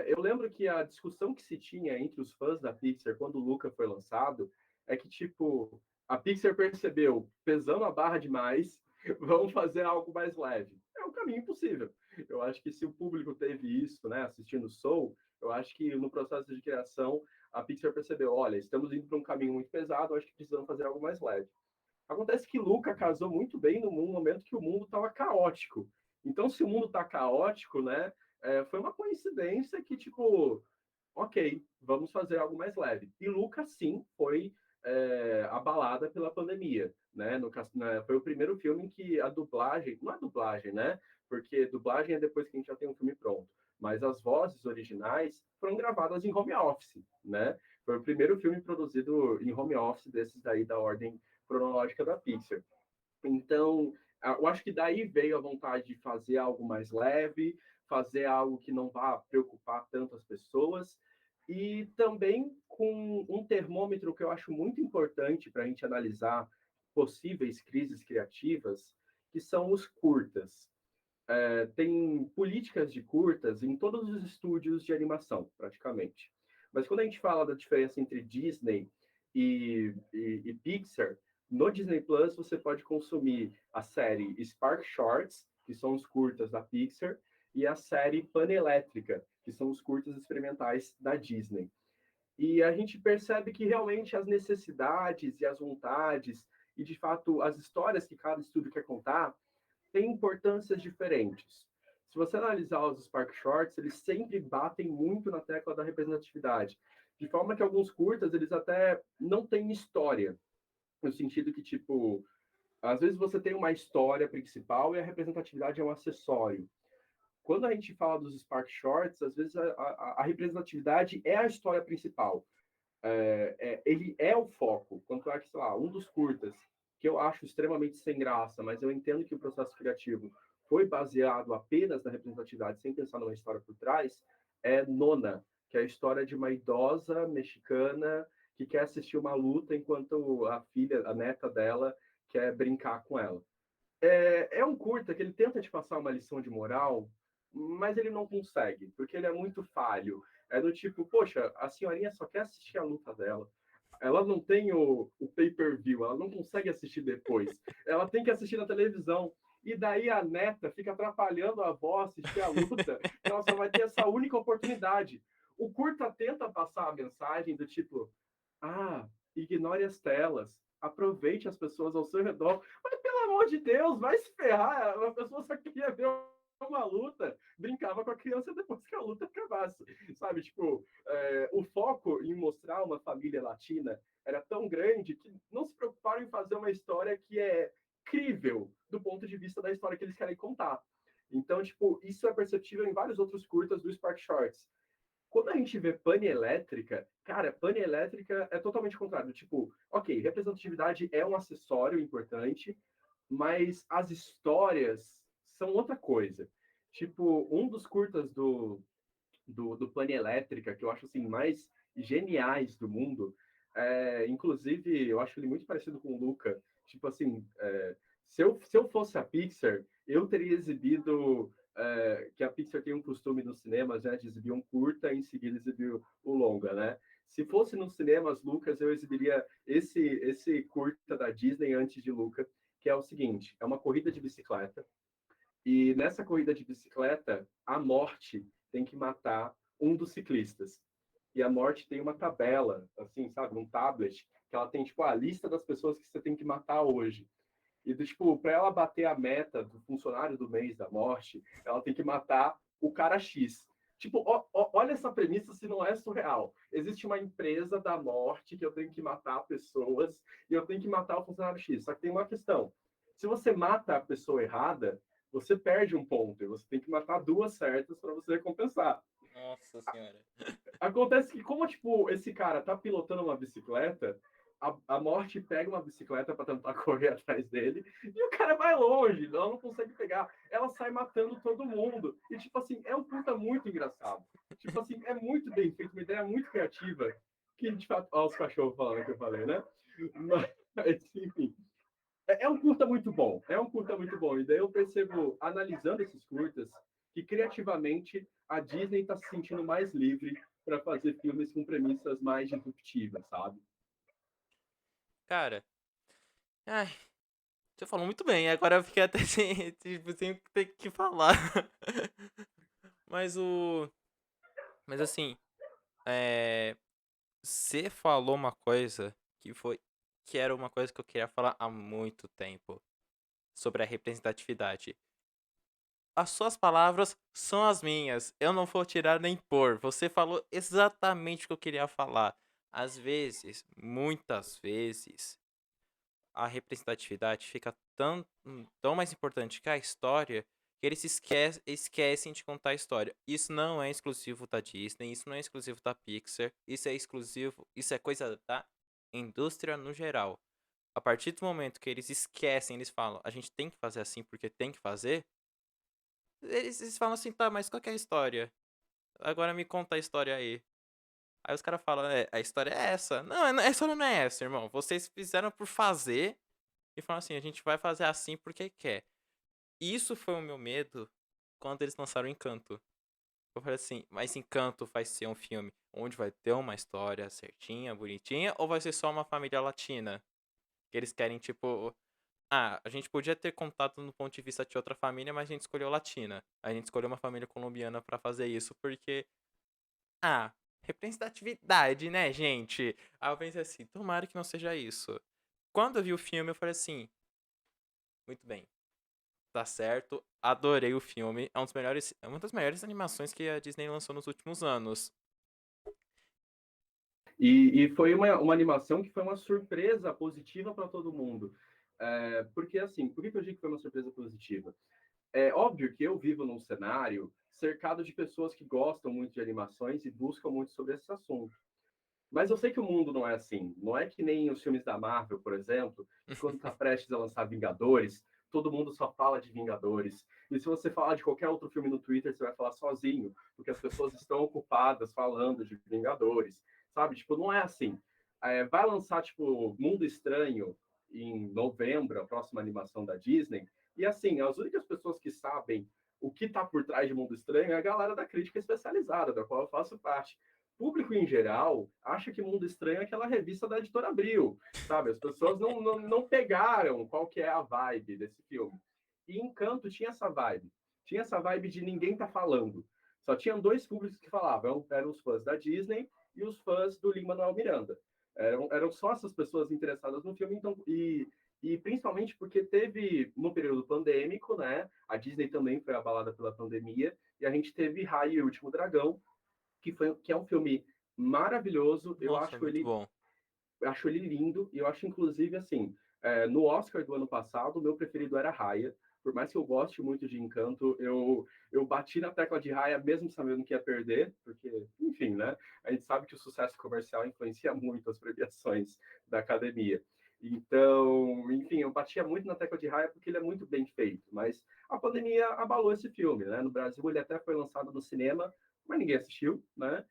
Eu lembro que a discussão que se tinha entre os fãs da Pixar quando o Luca foi lançado é que, tipo, a Pixar percebeu, pesando a barra demais, vamos fazer algo mais leve. É um caminho possível. Eu acho que se o público teve isso, né, assistindo Soul, eu acho que no processo de criação a Pixar percebeu, olha, estamos indo para um caminho muito pesado, acho que precisamos fazer algo mais leve. Acontece que Luca casou muito bem no momento que o mundo estava caótico. Então, se o mundo está caótico, né, foi uma coincidência que, tipo, ok, vamos fazer algo mais leve. E Luca, sim, foi abalada pela pandemia, né? Foi o primeiro filme em que a dublagem, não é dublagem, né? Porque dublagem é depois que a gente já tem um filme pronto. Mas as vozes originais foram gravadas em home office, né? Foi o primeiro filme produzido em home office desses daí da ordem cronológica da Pixar. Então, eu acho que daí veio a vontade de fazer algo mais leve, fazer algo que não vá preocupar tanto as pessoas, e também com um termômetro que eu acho muito importante para a gente analisar possíveis crises criativas, que são os curtas. Tem políticas de curtas em todos os estúdios de animação, praticamente. Mas quando a gente fala da diferença entre Disney e Pixar, no Disney Plus você pode consumir a série Spark Shorts, que são os curtas da Pixar, e a série Panelétrica, que são os curtas experimentais da Disney. E a gente percebe que realmente as necessidades e as vontades, e de fato as histórias que cada estúdio quer contar, têm importâncias diferentes. Se você analisar os Spark Shorts, eles sempre batem muito na tecla da representatividade, de forma que alguns curtas eles até não têm história, no sentido que, tipo, às vezes você tem uma história principal e a representatividade é um acessório. Quando a gente fala dos Spark Shorts, às vezes a representatividade é a história principal. Ele é o foco. Quanto é que, sei lá, um dos curtas, que eu acho extremamente sem graça, mas eu entendo que o processo criativo foi baseado apenas na representatividade, sem pensar numa história por trás, é Nona, que é a história de uma idosa mexicana que quer assistir uma luta enquanto a filha, a neta dela, quer brincar com ela. É um curta que ele tenta te passar uma lição de moral, mas ele não consegue, porque ele é muito falho. É do tipo, poxa, a senhorinha só quer assistir a luta dela. Ela não tem o pay-per-view, ela não consegue assistir depois. Ela tem que assistir na televisão. E daí a neta fica atrapalhando a avó assistir a luta, que ela só vai ter essa única oportunidade. O curta tenta passar a mensagem do tipo, ignore as telas, aproveite as pessoas ao seu redor, mas pelo amor de Deus, vai se ferrar, a pessoa só queria ver uma luta, brincava com a criança depois que a luta acabasse, sabe? Tipo, o foco em mostrar uma família latina era tão grande que não se preocuparam em fazer uma história que é crível do ponto de vista da história que eles querem contar. Então, tipo, isso é perceptível em vários outros curtas do Spark Shorts. Quando a gente vê pane elétrica, cara, pane elétrica é totalmente contrário. Tipo, ok, representatividade é um acessório importante, mas as histórias são outra coisa. Tipo, um dos curtas do Pane Elétrica, que eu acho assim, mais geniais do mundo, inclusive, eu acho ele muito parecido com o Luca. Tipo assim, se eu fosse a Pixar, eu teria exibido que a Pixar tem um costume nos cinemas, né, de exibir um curta e em seguida exibir o longa, né? Se fosse nos cinemas, Lucas, eu exibiria esse curta da Disney antes de Luca, que é o seguinte: é uma corrida de bicicleta, e nessa corrida de bicicleta, a morte tem que matar um dos ciclistas. E a morte tem uma tabela, assim, sabe, um tablet, que ela tem, tipo, a lista das pessoas que você tem que matar hoje. E, tipo, para ela bater a meta do funcionário do mês da morte, ela tem que matar o cara X. Tipo, olha essa premissa se não é surreal. Existe uma empresa da morte que eu tenho que matar pessoas e eu tenho que matar o funcionário X. Só que tem uma questão. Se você mata a pessoa errada, você perde um ponto. E você tem que matar duas certas para você recompensar. Nossa senhora. Acontece que, como, tipo, esse cara tá pilotando uma bicicleta, a morte pega uma bicicleta para tentar correr atrás dele e o cara vai longe, ela não consegue pegar. Ela sai matando todo mundo. E, tipo assim, é um puta muito engraçado. Tipo assim, é muito bem feito, uma ideia muito criativa. Que, de fato, olha os cachorros falando que eu falei, né? Mas, enfim, é um curta muito bom. É um curta muito bom. E daí eu percebo, analisando esses curtas, que criativamente a Disney está se sentindo mais livre para fazer filmes com premissas mais disruptivas, sabe? Cara, ai, você falou muito bem, agora eu fiquei até sem, tipo, sem ter que falar. Mas o. Mas assim, é. Você falou uma coisa que foi. Que era uma coisa que eu queria falar há muito tempo. Sobre a representatividade. As suas palavras são as minhas. Eu não vou tirar nem pôr. Você falou exatamente o que eu queria falar. Às vezes, muitas vezes, a representatividade fica tão mais importante que a história que eles esquecem de contar a história. Isso não é exclusivo da Disney, isso não é exclusivo da Pixar, isso é exclusivo, isso é coisa da indústria no geral. A partir do momento que eles esquecem, eles falam, a gente tem que fazer assim porque tem que fazer, eles falam assim, tá, mas qual que é a história? Agora me conta a história aí. Aí os caras falam, a história é essa. Não, a história não é essa, irmão. Vocês fizeram por fazer e falam assim, a gente vai fazer assim porque quer. Isso foi o meu medo quando eles lançaram Encanto. Eu falei assim, mas Encanto vai ser um filme onde vai ter uma história certinha, bonitinha, ou vai ser só uma família latina? Que eles querem, tipo, ah, a gente podia ter contado no ponto de vista de outra família, mas a gente escolheu latina. A gente escolheu uma família colombiana pra fazer isso, porque, ah, representatividade, né, gente? Aí eu pensei assim, tomara que não seja isso. Quando eu vi o filme, eu falei assim, muito bem, tá certo, adorei o filme. É uma das melhores animações que a Disney lançou nos últimos anos. E foi uma animação que foi uma surpresa positiva para todo mundo. Porque, assim, por que eu digo que foi uma surpresa positiva? É óbvio que eu vivo num cenário cercado de pessoas que gostam muito de animações e buscam muito sobre esse assunto. Mas eu sei que o mundo não é assim. Não é que nem os filmes da Marvel, por exemplo, que quando está prestes a lançar Vingadores, todo mundo só fala de Vingadores. E se você falar de qualquer outro filme no Twitter, você vai falar sozinho, porque as pessoas estão ocupadas falando de Vingadores, sabe? Tipo, não é assim. Vai lançar, tipo, Mundo Estranho em novembro, a próxima animação da Disney, e assim, as únicas pessoas que sabem o que está por trás de Mundo Estranho é a galera da crítica especializada, da qual eu faço parte. Público em geral acha que Mundo Estranho é aquela revista da Editora Abril, sabe? As pessoas não pegaram qual que é a vibe desse filme. E Encanto tinha essa vibe. Tinha essa vibe de ninguém tá falando. Só tinham dois públicos que falavam. Eram os fãs da Disney e os fãs do Lin-Manuel Miranda. Eram só essas pessoas interessadas no filme. Então, e principalmente porque teve, no período pandêmico, né? A Disney também foi abalada pela pandemia. E a gente teve Raya e o Último Dragão, que é um filme maravilhoso. Nossa, muito bom. Eu acho ele lindo e eu acho inclusive assim, no Oscar do ano passado, o meu preferido era Raya. Por mais que eu goste muito de Encanto, eu bati na tecla de Raya mesmo sabendo que ia perder, porque, enfim, né? A gente sabe que o sucesso comercial influencia muito as premiações da academia. Então, enfim, eu batia muito na tecla de Raya porque ele é muito bem feito, mas a pandemia abalou esse filme, né? No Brasil ele até foi lançado no cinema, mas ninguém assistiu, né?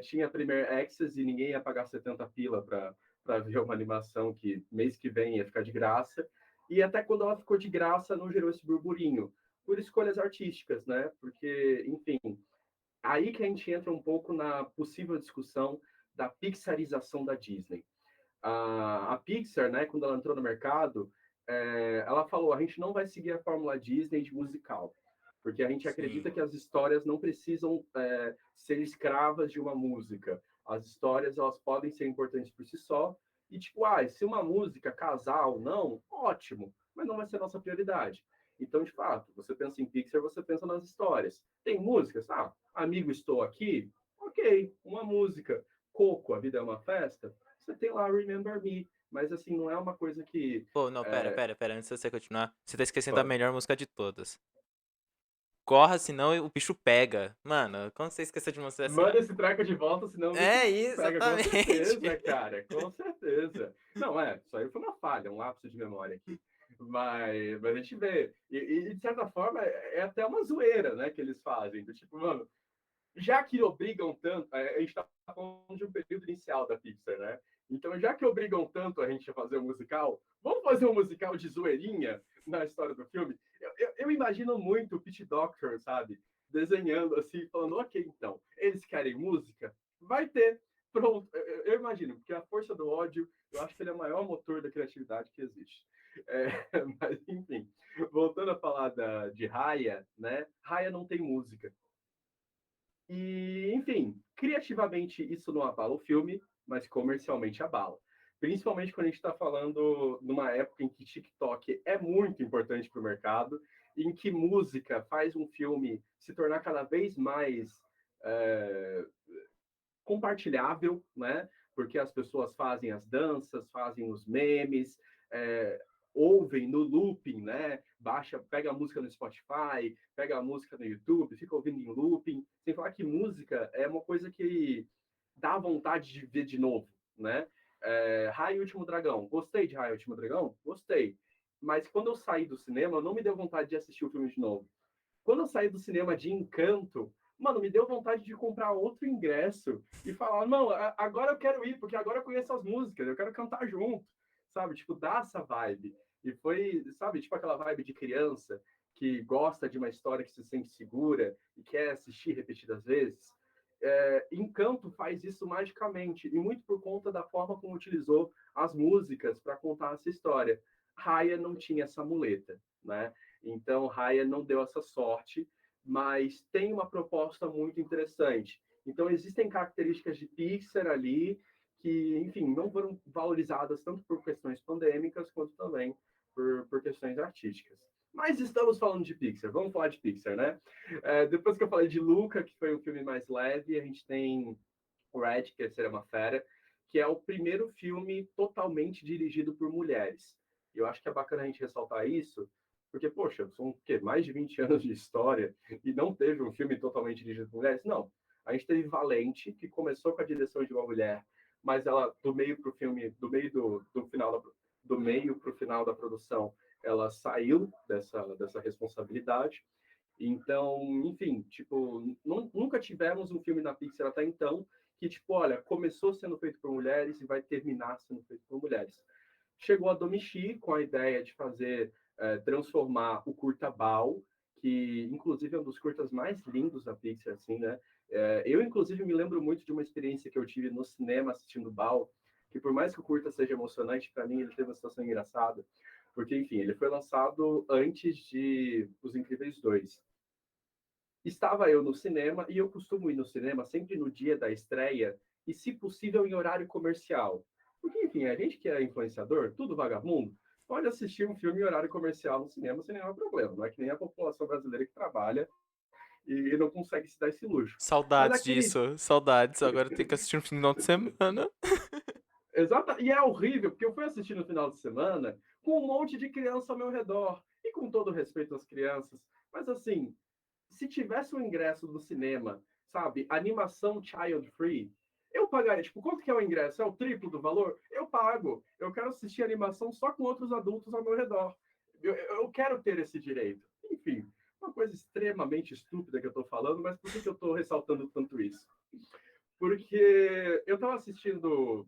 Tinha Premier Access e ninguém ia pagar 70 pila para ver uma animação que mês que vem ia ficar de graça. E até quando ela ficou de graça, não gerou esse burburinho, por escolhas artísticas, né? Porque, enfim, aí que a gente entra um pouco na possível discussão da pixarização da Disney. A Pixar, né, quando ela entrou no mercado, ela falou: a gente não vai seguir a fórmula Disney de musical, porque a gente acredita Sim. que as histórias não precisam ser escravas de uma música. As histórias elas podem ser importantes por si só. E tipo, se uma música casar ou não, ótimo, mas não vai ser nossa prioridade. Então, de fato, você pensa em Pixar, você pensa nas histórias. Tem músicas? Amigo, estou aqui. Ok, uma música. Coco, a vida é uma festa. Você tem lá Remember Me, mas assim, não é uma coisa que. Pô, não, pera, antes de você continuar, você tá esquecendo da Pode. melhor música de todas. corra, senão o bicho pega. Mano, como você esqueceu de mostrar essa. Manda esse treco de volta, senão o bicho É isso, pega, com exatamente. certeza, cara, com certeza. Não, isso aí foi uma falha, um lapso de memória aqui. Mas a gente vê, de certa forma, é até uma zoeira, né, que eles fazem. Do tipo, mano, já que obrigam tanto, a gente está falando de um período inicial da Pixar, né? Então, já que obrigam tanto a gente a fazer um musical, vamos fazer um musical de zoeirinha na história do filme? Eu imagino muito o Pete Doctor, sabe? Desenhando assim, falando, ok, então, eles querem música? Vai ter. Pronto, eu imagino, porque a força do ódio, eu acho que ele é o maior motor da criatividade que existe. É, mas, enfim, voltando a falar de Raya, né? Raya não tem música. E, enfim, criativamente isso não abala o filme, mas comercialmente abala. Principalmente quando a gente está falando numa época em que TikTok é muito importante para o mercado, em que música faz um filme se tornar cada vez mais é, compartilhável, né? Porque as pessoas fazem as danças, fazem os memes, é, ouvem no looping, né? Baixa, pega a música no Spotify, pega a música no YouTube, fica ouvindo em looping. Sem falar que música é uma coisa que dá vontade de ver de novo, né? Raio e Último Dragão. Gostei de Raio e Último Dragão? Gostei. Mas quando eu saí do cinema, não me deu vontade de assistir o filme de novo. Quando eu saí do cinema de Encanto, mano, me deu vontade de comprar outro ingresso e falar, não, agora eu quero ir, porque agora eu conheço as músicas, eu quero cantar junto, sabe? Tipo, dá essa vibe. E foi, sabe, tipo aquela vibe de criança que gosta de uma história que se sente segura e quer assistir repetidas vezes. Encanto faz isso magicamente, e muito por conta da forma como utilizou as músicas para contar essa história. Raya não tinha essa muleta, né? Então, Raya não deu essa sorte, mas tem uma proposta muito interessante. Então, existem características de Pixar ali que, enfim, não foram valorizadas tanto por questões pandêmicas quanto também por questões artísticas. Mas estamos falando de Pixar, vamos falar de Pixar, né? Depois que eu falei de Luca, que foi um filme mais leve, a gente tem Red, que é uma fera, que é o primeiro filme totalmente dirigido por mulheres. Eu acho que é bacana a gente ressaltar isso, porque, poxa, são o quê? Mais de 20 anos de história e não teve um filme totalmente dirigido por mulheres? Não. A gente teve Valente, que começou com a direção de uma mulher, mas ela, do meio para o filme, do final do meio para o final da produção, ela saiu dessa responsabilidade. Então, enfim, tipo, nunca tivemos um filme na Pixar até então que, tipo, olha, começou sendo feito por mulheres e vai terminar sendo feito por mulheres. Chegou a Domichi com a ideia de fazer, transformar o curta Bao, que inclusive é um dos curtas mais lindos da Pixar, assim, né? Eu, inclusive, me lembro muito de uma experiência que eu tive no cinema assistindo Bao, que por mais que o curta seja emocionante, para mim ele teve uma situação engraçada, porque, enfim, ele foi lançado antes de Os Incríveis 2. Estava eu no cinema, e eu costumo ir no cinema sempre no dia da estreia, e se possível em horário comercial. Porque, enfim, a gente que é influenciador, tudo vagabundo, pode assistir um filme em horário comercial no cinema sem nenhum problema. Não é que nem a população brasileira que trabalha e não consegue se dar esse luxo. Mas Saudades aquele. disso, saudades. Agora eu tenho que assistir no final de semana. Exata, e é horrível, porque eu fui assistir no final de semana com um monte de criança ao meu redor. E com todo respeito às crianças, mas assim, se tivesse um ingresso do cinema, sabe, animação child free, eu pagaria. Tipo, quanto que é o ingresso? É o triplo do valor? Eu pago. Eu quero assistir animação só com outros adultos ao meu redor. Eu quero ter esse direito. Enfim, uma coisa extremamente estúpida que eu estou falando, mas por que eu estou ressaltando tanto isso? Porque eu estava assistindo,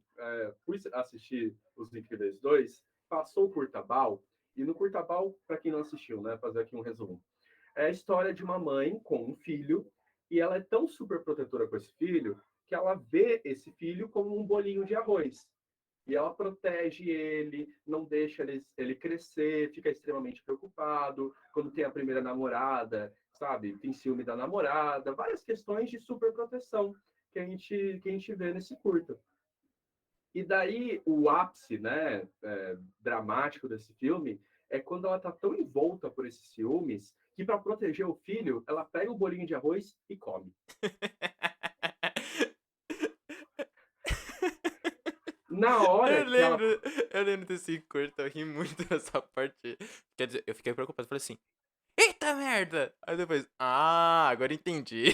fui assistir Os Incríveis 2, passou o Curtabal, e no Curtabal, para quem não assistiu, né, fazer aqui um resumo, é a história de uma mãe com um filho, e ela é tão super protetora com esse filho que ela vê esse filho como um bolinho de arroz. E ela protege ele, não deixa ele crescer, fica extremamente preocupado. Quando tem a primeira namorada, sabe, tem ciúme da namorada, várias questões de super proteção que a gente vê nesse curta. E daí o ápice, né, dramático desse filme é quando ela tá tão envolta por esses ciúmes que para proteger o filho, ela pega o bolinho de arroz e come. Na Eu hora que ela. lembro, eu lembro desse curto, eu ri muito nessa parte. Quer dizer, eu fiquei preocupado, falei assim, puta merda! Aí depois, agora entendi.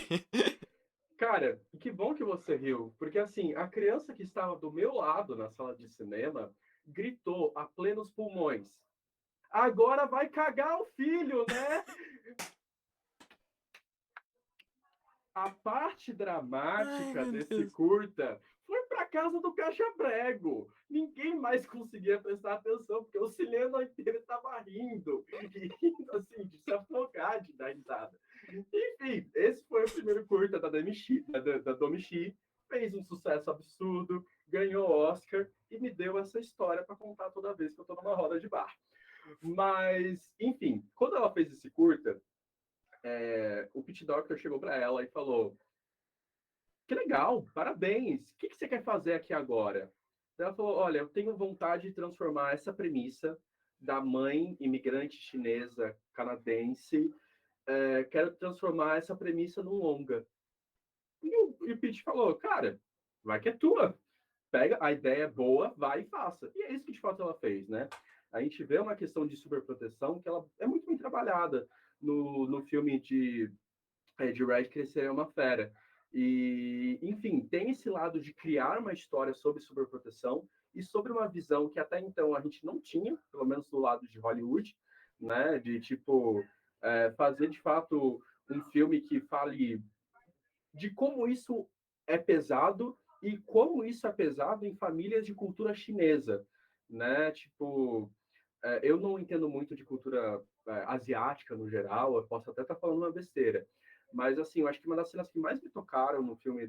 Cara, que bom que você riu, porque assim, a criança que estava do meu lado na sala de cinema gritou a plenos pulmões: agora vai cagar o filho, né? A parte Ai, dramática meu desse Deus. curta foi para casa do caixa-prego. Ninguém mais conseguia prestar atenção, porque o cinema inteiro estava rindo, e rindo assim, de se afogar de dar risada. Enfim, esse foi o primeiro curta da Domichi, fez um sucesso absurdo, ganhou Oscar e me deu essa história para contar toda vez que eu estou numa roda de bar. Mas, enfim, quando ela fez esse curta, o Pit Doctor chegou para ela e falou: que legal, parabéns. O que você quer fazer aqui agora? Ela falou: olha, eu tenho vontade de transformar essa premissa da mãe imigrante chinesa canadense, quero transformar essa premissa num longa. E o Pete falou: cara, vai que é tua. Pega, a ideia é boa, vai e faça. E é isso que de fato ela fez, né? A gente vê uma questão de superproteção que ela é muito bem trabalhada no filme de Red Crescer é uma Fera. E, enfim, tem esse lado de criar uma história sobre superproteção e sobre uma visão que até então a gente não tinha, pelo menos do lado de Hollywood, né? De tipo fazer de fato um filme que fale de como isso é pesado e como isso é pesado em famílias de cultura chinesa, né? Tipo, eu não entendo muito de cultura asiática no geral, eu posso até estar falando uma besteira, mas assim, eu acho que uma das cenas que mais me tocaram no filme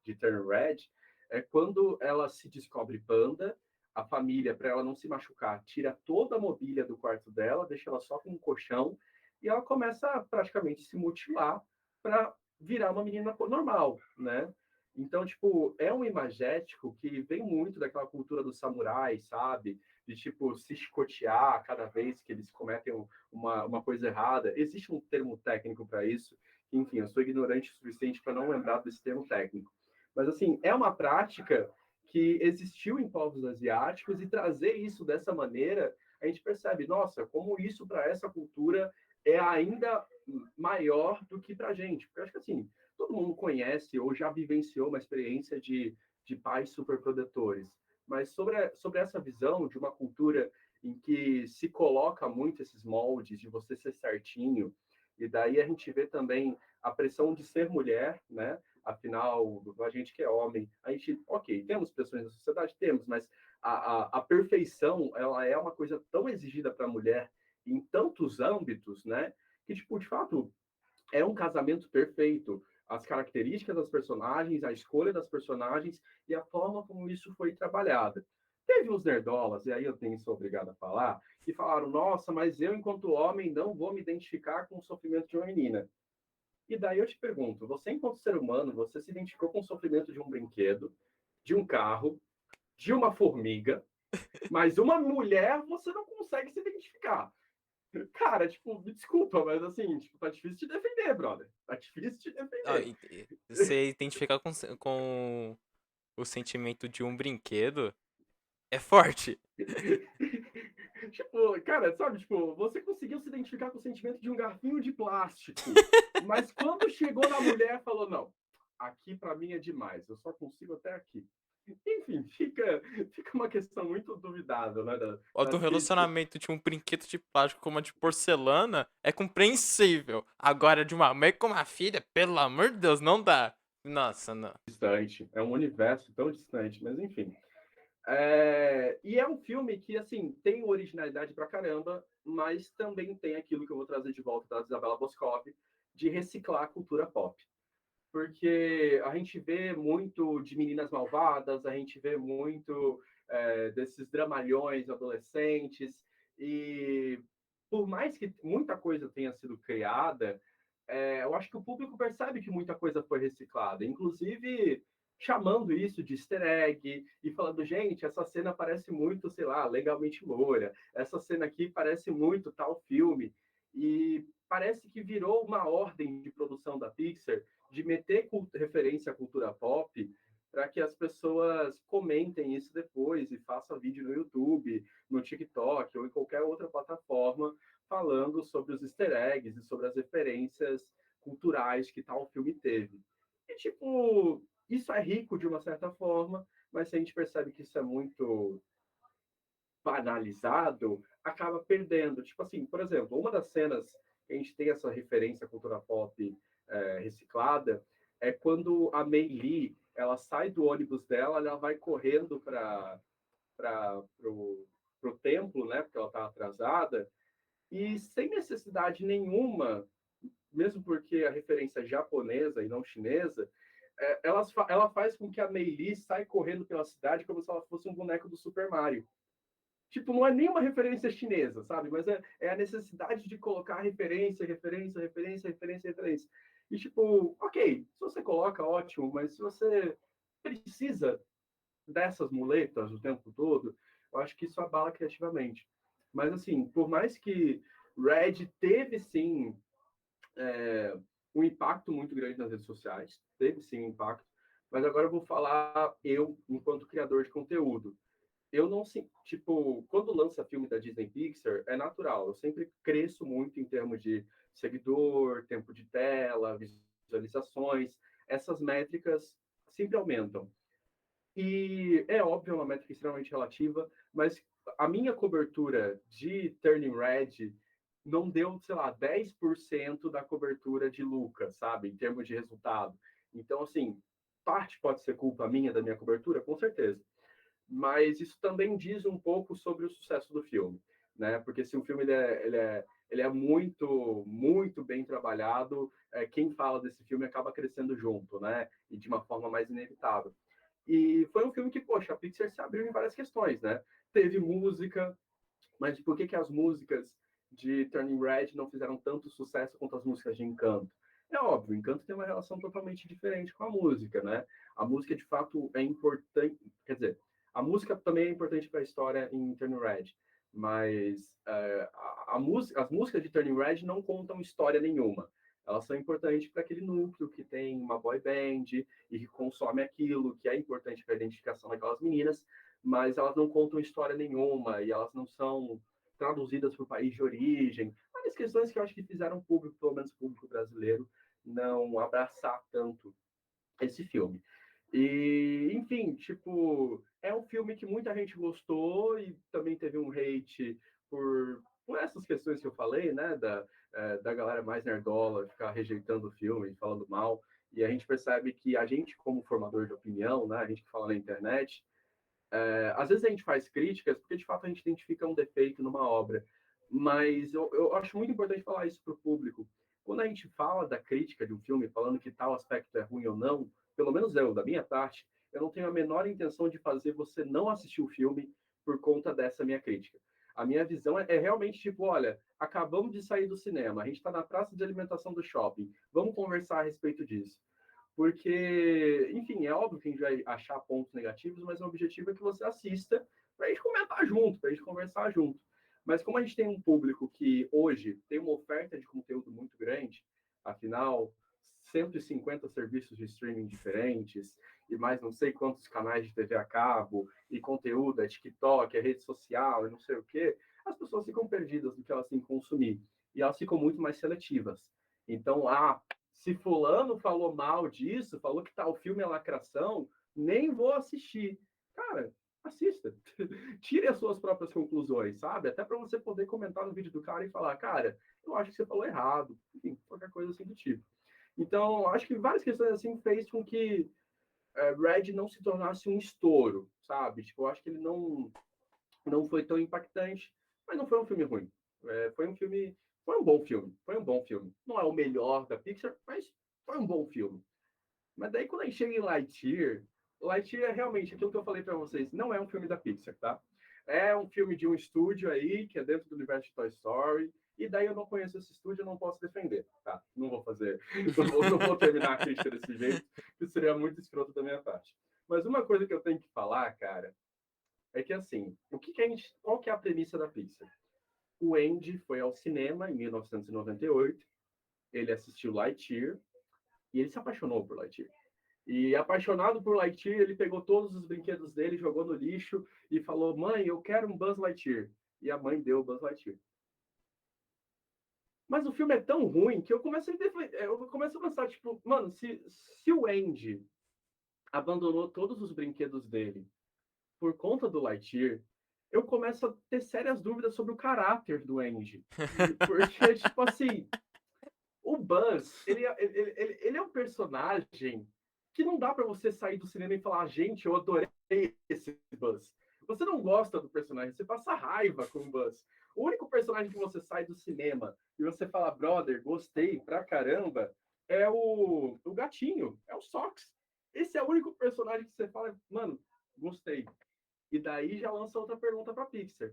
de Turn Red é quando ela se descobre panda, a família, para ela não se machucar, tira toda a mobília do quarto dela, deixa ela só com um colchão, e ela começa a praticamente se mutilar para virar uma menina normal, né? Então, tipo, é um imagético que vem muito daquela cultura dos samurais, sabe? De, tipo, se chicotear cada vez que eles cometem uma coisa errada. Existe um termo técnico para isso. Enfim, eu sou ignorante o suficiente para não lembrar desse termo técnico. Mas, assim, é uma prática que existiu em povos asiáticos e trazer isso dessa maneira, a gente percebe, nossa, como isso para essa cultura é ainda maior do que para a gente. Porque eu acho que, assim, todo mundo conhece ou já vivenciou uma experiência de pais superprotetores. Mas sobre essa visão de uma cultura em que se coloca muito esses moldes de você ser certinho, e daí a gente vê também a pressão de ser mulher, né? Afinal, a gente que é homem, a gente, ok, temos pressões na sociedade, temos, mas a perfeição, ela é uma coisa tão exigida para a mulher em tantos âmbitos, né? Que, tipo, de fato, é um casamento perfeito. As características das personagens, a escolha das personagens e a forma como isso foi trabalhada. Teve uns nerdolas, e aí eu tenho sou obrigado a falar, que falaram: nossa, mas eu, enquanto homem, não vou me identificar com o sofrimento de uma menina. E daí eu te pergunto: você, enquanto ser humano, você se identificou com o sofrimento de um brinquedo, de um carro, de uma formiga, mas uma mulher você não consegue se identificar. Cara, tipo, me desculpa, mas assim, tipo, tá difícil te defender, brother. Tá difícil te Ah, defender. você identificar com o sentimento de um brinquedo é forte. Tipo, cara, sabe, tipo, você conseguiu se identificar com o sentimento de um garfinho de plástico, mas quando chegou na mulher, falou: não, aqui pra mim é demais, eu só consigo até aqui. Enfim, fica uma questão muito duvidável, né, Ó, do das críticas. relacionamento de um brinquedo de plástico com uma de porcelana é compreensível. Agora, de uma mãe com uma filha, pelo amor de Deus, não dá. Nossa, não. Distante, é um universo tão distante, mas enfim. E é um filme que, assim, tem originalidade pra caramba, mas também tem aquilo que eu vou trazer de volta da Isabela Boscov, de reciclar a cultura pop. Porque a gente vê muito de meninas malvadas, a gente vê muito desses dramalhões adolescentes, e por mais que muita coisa tenha sido criada, eu acho que o público percebe que muita coisa foi reciclada, inclusive chamando isso de easter egg e falando: gente, essa cena parece muito, sei lá, Legalmente Loura, essa cena aqui parece muito tal filme, e parece que virou uma ordem de produção da Pixar de meter referência à cultura pop para que as pessoas comentem isso depois e façam vídeo no YouTube, no TikTok ou em qualquer outra plataforma falando sobre os easter eggs e sobre as referências culturais que tal filme teve. E, tipo, isso é rico de uma certa forma, mas se a gente percebe que isso é muito banalizado, acaba perdendo. Tipo assim, por exemplo, uma das cenas que a gente tem essa referência à cultura pop reciclada é quando a Mei Li ela sai do ônibus dela, ela vai correndo para o templo, né? Porque ela está atrasada, e sem necessidade nenhuma, mesmo porque a referência é japonesa e não chinesa, ela faz com que a Mei Li saia correndo pela cidade como se ela fosse um boneco do Super Mario. Tipo, não é nenhuma referência chinesa, sabe? Mas é a necessidade de colocar referência, referência, referência, referência, referência. E, tipo, ok, se você coloca, ótimo, mas se você precisa dessas muletas o tempo todo, eu acho que isso abala criativamente. Mas, assim, por mais que Red teve, sim, um impacto muito grande nas redes sociais, teve, sim, um impacto, mas agora eu vou falar eu, enquanto criador de conteúdo. Eu não sei, tipo, quando lança filme da Disney Pixar, é natural. Eu sempre cresço muito em termos de seguidor, tempo de tela, visualizações. Essas métricas sempre aumentam. E é óbvio, é uma métrica extremamente relativa, mas a minha cobertura de Turning Red não deu, sei lá, 10% da cobertura de Luca, sabe, em termos de resultado. Então, assim, parte pode ser culpa minha da minha cobertura, com certeza, mas isso também diz um pouco sobre o sucesso do filme, né? Porque se o filme ele é muito, muito bem trabalhado, quem fala desse filme acaba crescendo junto, né? E de uma forma mais inevitável. E foi um filme que, poxa, a Pixar se abriu em várias questões, né? Teve música, mas por que as músicas de Turning Red não fizeram tanto sucesso quanto as músicas de Encanto? É óbvio, Encanto tem uma relação totalmente diferente com a música, né? A música, de fato, é importante. Quer dizer, a música também é importante para a história em Turning Red, mas as músicas de Turning Red não contam história nenhuma. Elas são importantes para aquele núcleo que tem uma boy band e que consome aquilo, que é importante para a identificação daquelas meninas, mas elas não contam história nenhuma e elas não são traduzidas para o país de origem. Várias questões que eu acho que fizeram o público, pelo menos o público brasileiro, não abraçar tanto esse filme. E, enfim, tipo, é um filme que muita gente gostou e também teve um hate por essas questões que eu falei, né, da galera mais nerdola ficar rejeitando o filme, falando mal, e a gente percebe que a gente, como formador de opinião, né, a gente que fala na internet, às vezes a gente faz críticas porque de fato a gente identifica um defeito numa obra, mas eu acho muito importante falar isso para o público. Quando a gente fala da crítica de um filme, falando que tal aspecto é ruim ou não, pelo menos eu, da minha parte, eu não tenho a menor intenção de fazer você não assistir o filme por conta dessa minha crítica. A minha visão é realmente tipo, olha, acabamos de sair do cinema, a gente está na praça de alimentação do shopping, vamos conversar a respeito disso. Porque, enfim, é óbvio que a gente vai achar pontos negativos, mas o objetivo é que você assista para a gente comentar junto, para a gente conversar junto. Mas como a gente tem um público que hoje tem uma oferta de conteúdo muito grande, afinal, 150 serviços de streaming diferentes e mais não sei quantos canais de TV a cabo e conteúdo, é TikTok, é rede social e não sei o quê, as pessoas ficam perdidas do que elas têm que consumir e elas ficam muito mais seletivas. Então, se fulano falou mal disso, falou que tal filme é lacração, nem vou assistir. Cara, assista. Tire as suas próprias conclusões, sabe? Até para você poder comentar no vídeo do cara e falar, cara, eu acho que você falou errado. Enfim, qualquer coisa assim do tipo. Então, acho que várias questões assim fez com que Red não se tornasse um estouro, sabe? Tipo, eu acho que ele não foi tão impactante, mas não foi um filme ruim. Foi um bom filme, foi um bom filme. Não é o melhor da Pixar, mas foi um bom filme. Mas daí quando a gente chega em Lightyear é realmente aquilo que eu falei para vocês, não é um filme da Pixar, tá? É um filme de um estúdio aí, que é dentro do universo de Toy Story, e daí eu não conheço esse estúdio, eu não posso defender, tá? Não vou fazer, não vou terminar a crítica desse jeito, que seria muito escroto da minha parte. Mas uma coisa que eu tenho que falar, cara, é que assim, qual que é a premissa da Pixar? O Andy foi ao cinema em 1998, ele assistiu Lightyear e ele se apaixonou por Lightyear. E apaixonado por Lightyear, ele pegou todos os brinquedos dele, jogou no lixo e falou: "Mãe, eu quero um Buzz Lightyear". E a mãe deu o Buzz Lightyear. Mas o filme é tão ruim que eu começo a pensar, tipo, mano, se o Andy abandonou todos os brinquedos dele por conta do Lightyear, eu começo a ter sérias dúvidas sobre o caráter do Andy. Porque, tipo assim, o Buzz, ele é um personagem que não dá para você sair do cinema e falar, gente, eu adorei esse Buzz. Você não gosta do personagem, você passa raiva com o Buzz. O único personagem que você sai do cinema e você fala, brother, gostei pra caramba, é o gatinho, é o Sox. Esse é o único personagem que você fala, mano, gostei. E daí já lança outra pergunta pra Pixar.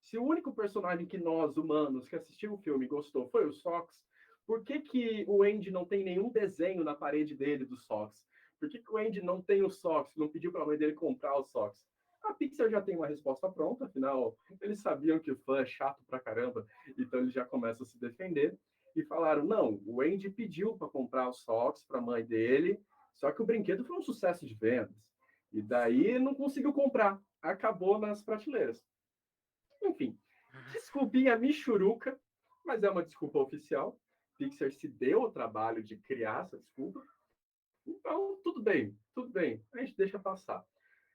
Se o único personagem que nós, humanos, que assistiu o filme gostou foi o Sox, por que, que o Andy não tem nenhum desenho na parede dele do Sox? Por que, que o Andy não tem o Sox? Não pediu para a mãe dele comprar o Sox? A Pixar já tem uma resposta pronta, afinal, eles sabiam que o fã é chato pra caramba, então eles já começam a se defender. E falaram: não, o Andy pediu para comprar o Sox para a mãe dele, só que o brinquedo foi um sucesso de vendas. E daí não conseguiu comprar, acabou nas prateleiras. Enfim, desculpinha michuruca, mas é uma desculpa oficial. Pixar se deu o trabalho de criar essa desculpa. Então, tudo bem, a gente deixa passar.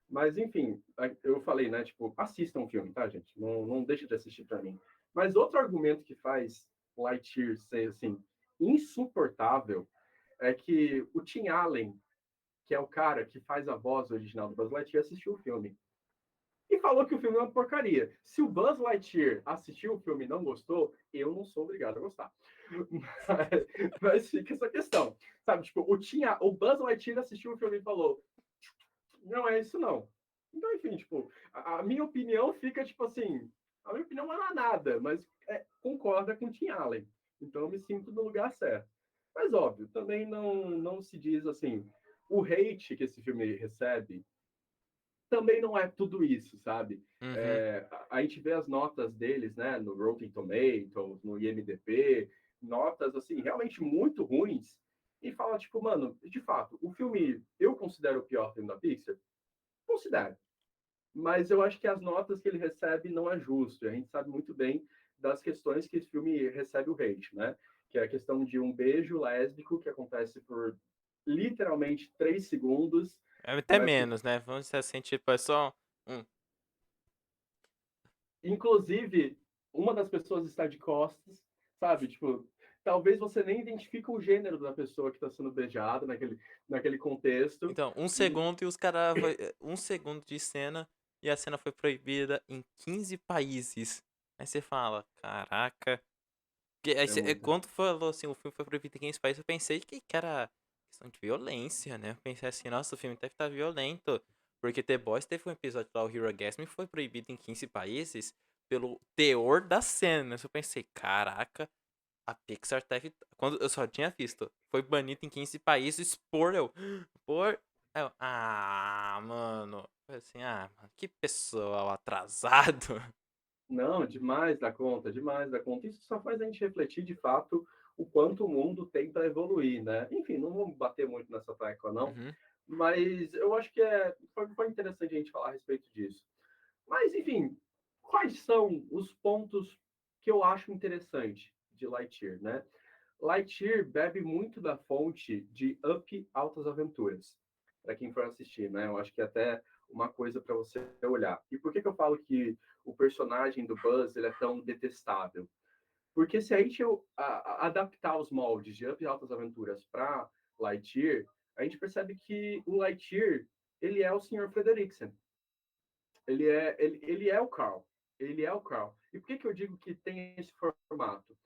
Mas, enfim, eu falei, né, tipo, assistam o filme, tá, gente? Não deixa de assistir para mim. Mas outro argumento que faz Lightyear ser, assim, insuportável é que o Tim Allen, que é o cara que faz a voz original do Buzz Lightyear, assistiu o filme e falou que o filme é uma porcaria. Se o Buzz Lightyear assistiu o filme e não gostou, eu não sou obrigado a gostar. Mas fica essa questão. Sabe, tipo, o Buzz Lightyear assistiu o filme e falou: não é isso não. Então, enfim, tipo, a minha opinião fica, tipo assim, a minha opinião não é nada, mas concorda com o Tim Allen. Então eu me sinto no lugar certo. Mas, óbvio, também não se diz assim, o hate que esse filme recebe também não é tudo isso, sabe? Uhum. A gente vê as notas deles, né, no Rotten Tomatoes, no IMDb, notas, assim, realmente muito ruins, e fala, tipo, mano, de fato, o filme eu considero o pior filme da Pixar? Considero. Mas eu acho que as notas que ele recebe não é justo. A gente sabe muito bem das questões que esse filme recebe o hate, né? Que é a questão de um beijo lésbico que acontece por literalmente 3 segundos, É até mas que menos, né? Vamos dizer assim, tipo, é só um. inclusive, uma das pessoas está de costas, sabe? Tipo, talvez você nem identifique o gênero da pessoa que está sendo beijada naquele contexto. Então, um E, segundo e os caras. Um segundo de cena e a cena foi proibida em 15 países. Aí você fala, caraca. é muito. Quando falou assim, o filme foi proibido em 15 países, eu pensei que era questão de violência, né? Eu pensei assim, nossa, o filme deve estar violento. Porque The Boys teve um episódio lá, o Hero Gasm, foi proibido em 15 países pelo teor das cenas. Eu pensei, caraca, a Pixar deve. Quando eu só tinha visto, foi banido em 15 países por eu. Por. Mano. Foi assim, mano, que pessoal atrasado. Não, demais da conta, demais da conta. Isso só faz a gente refletir de fato o quanto o mundo tem para evoluir, né? Enfim, não vamos bater muito nessa tecla, não. Uhum. Mas eu acho que foi interessante a gente falar a respeito disso. Mas, enfim, quais são os pontos que eu acho interessante de Lightyear, né? Lightyear bebe muito da fonte de Up Altas Aventuras, para quem for assistir, né? Eu acho que é até uma coisa para você olhar. E por que eu falo que o personagem do Buzz ele é tão detestável? Porque se a gente adaptar os moldes de Up Altas Aventuras para Lightyear, a gente percebe que o Lightyear ele é o Sr. Frederiksen. Ele é o Carl. Ele é o Carl. E por que eu digo que tem esse formato?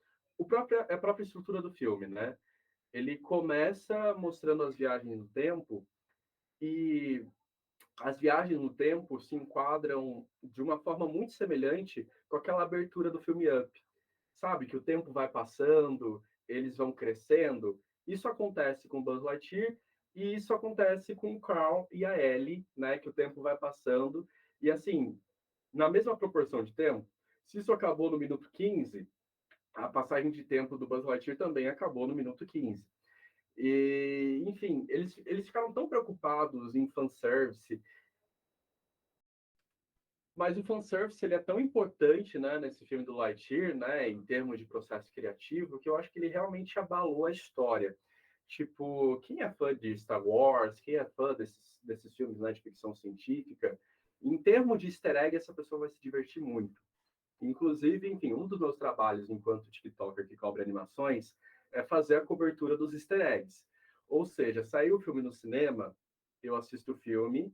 A própria estrutura do filme, né? Ele começa mostrando as viagens no tempo e as viagens no tempo se enquadram de uma forma muito semelhante com aquela abertura do filme Up. Sabe? Que o tempo vai passando, eles vão crescendo. Isso acontece com Buzz Lightyear e isso acontece com o Carl e a Ellie, né? Que o tempo vai passando. E assim, na mesma proporção de tempo, se isso acabou no minuto 15, a passagem de tempo do Buzz Lightyear também acabou no minuto 15. E, enfim, eles ficaram tão preocupados em fanservice, mas o fanservice ele é tão importante, né, nesse filme do Lightyear, né, em termos de processo criativo, que eu acho que ele realmente abalou a história. Tipo, quem é fã de Star Wars, quem é fã desses filmes, né, de ficção científica, em termos de easter egg, essa pessoa vai se divertir muito. Inclusive, enfim, um dos meus trabalhos enquanto TikToker que cobre animações é fazer a cobertura dos easter eggs. Ou seja, saiu o filme no cinema, eu assisto o filme,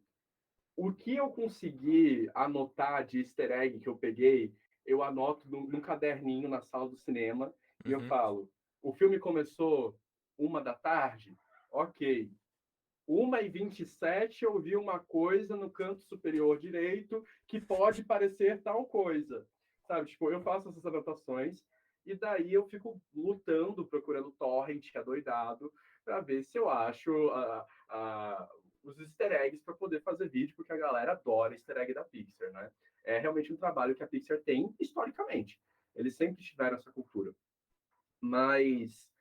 o que eu consegui anotar de easter egg que eu peguei, eu anoto num caderninho na sala do cinema e eu Uhum. falo: o filme começou 1 da tarde? Ok. 1h27 eu vi uma coisa no canto superior direito que pode parecer tal coisa. Sabe, tipo, eu faço essas anotações e daí eu fico lutando, procurando torrent, adoidado, para ver se eu acho os easter eggs para poder fazer vídeo, porque a galera adora easter egg da Pixar, né? É realmente um trabalho que a Pixar tem historicamente. Eles sempre tiveram essa cultura. Mas,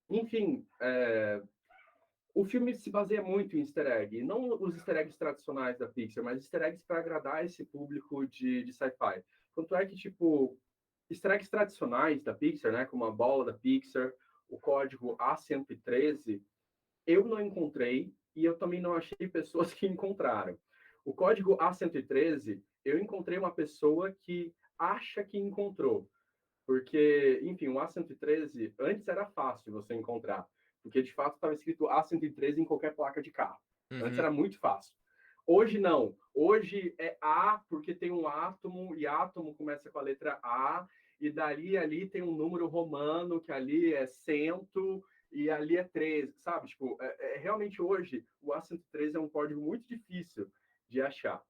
enfim, o filme se baseia muito em easter egg. Não os easter eggs tradicionais da Pixar, mas easter eggs para agradar esse público de sci-fi. Tanto é que, tipo, easter eggs tradicionais da Pixar, né, como a bola da Pixar, o código A113, eu não encontrei e eu também não achei pessoas que encontraram. O código A113, eu encontrei uma pessoa que acha que encontrou. Porque, enfim, o A113 antes era fácil você encontrar, porque de fato estava escrito A113 em qualquer placa de carro. Antes Uhum. era muito fácil. Hoje não. Hoje é A porque tem um átomo e átomo começa com a letra A e dali ali tem um número romano que ali é 100 e ali é 13, sabe? Tipo, realmente hoje o A113 é um código muito difícil de achar.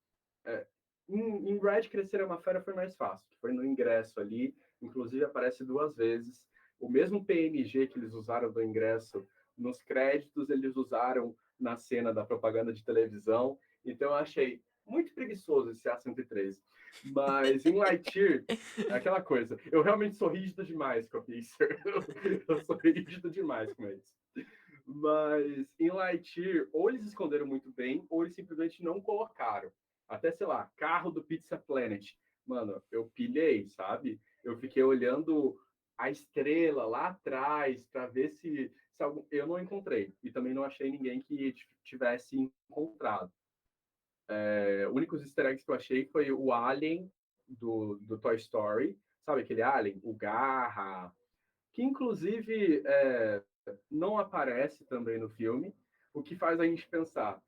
É, em Red Crescer é uma Fera foi mais fácil, que foi no ingresso ali, inclusive aparece 2 vezes. O mesmo PNG que eles usaram do ingresso nos créditos, eles usaram na cena da propaganda de televisão. Então eu achei muito preguiçoso esse A113. Mas em Lightyear, é aquela coisa, eu realmente sou rígido demais com a Pixar. Eu sou rígido demais com eles. Mas em Lightyear, ou eles esconderam muito bem, ou eles simplesmente não colocaram. Até, sei lá, carro do Pizza Planet. Mano, eu pilhei, sabe? Eu fiquei olhando a estrela lá atrás para ver se algum... Eu não encontrei. E também não achei ninguém que tivesse encontrado. Únicos easter eggs que eu achei foi o Alien do Toy Story. Sabe aquele Alien? O Garra. Que inclusive não aparece também no filme. O que faz a gente pensar,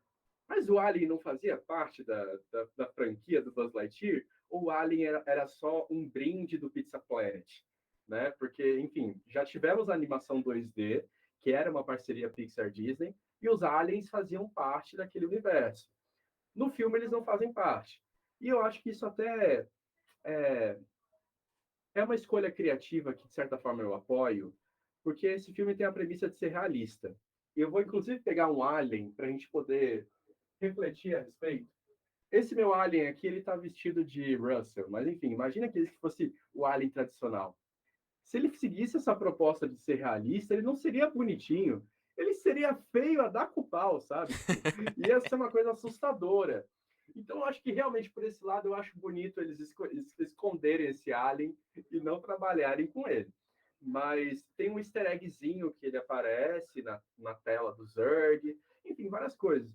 mas o Alien não fazia parte da franquia do Buzz Lightyear? Ou o Alien era só um brinde do Pizza Planet? Né? Porque, enfim, já tivemos a animação 2D, que era uma parceria Pixar-Disney, e os aliens faziam parte daquele universo. No filme, eles não fazem parte. E eu acho que isso até é, é uma escolha criativa que, de certa forma, eu apoio, porque esse filme tem a premissa de ser realista. E eu vou, inclusive, pegar um Alien para a gente poder refletir a respeito. Esse meu Alien aqui, ele tá vestido de Russell, mas enfim, imagina que ele fosse o Alien tradicional. Se ele seguisse essa proposta de ser realista, ele não seria bonitinho, ele seria feio a dar com pau, sabe? Tipo, ia ser uma coisa assustadora. Então, eu acho que realmente por esse lado eu acho bonito eles esconderem esse Alien e não trabalharem com ele. Mas tem um easter eggzinho que ele aparece na tela do Zurg, enfim, várias coisas.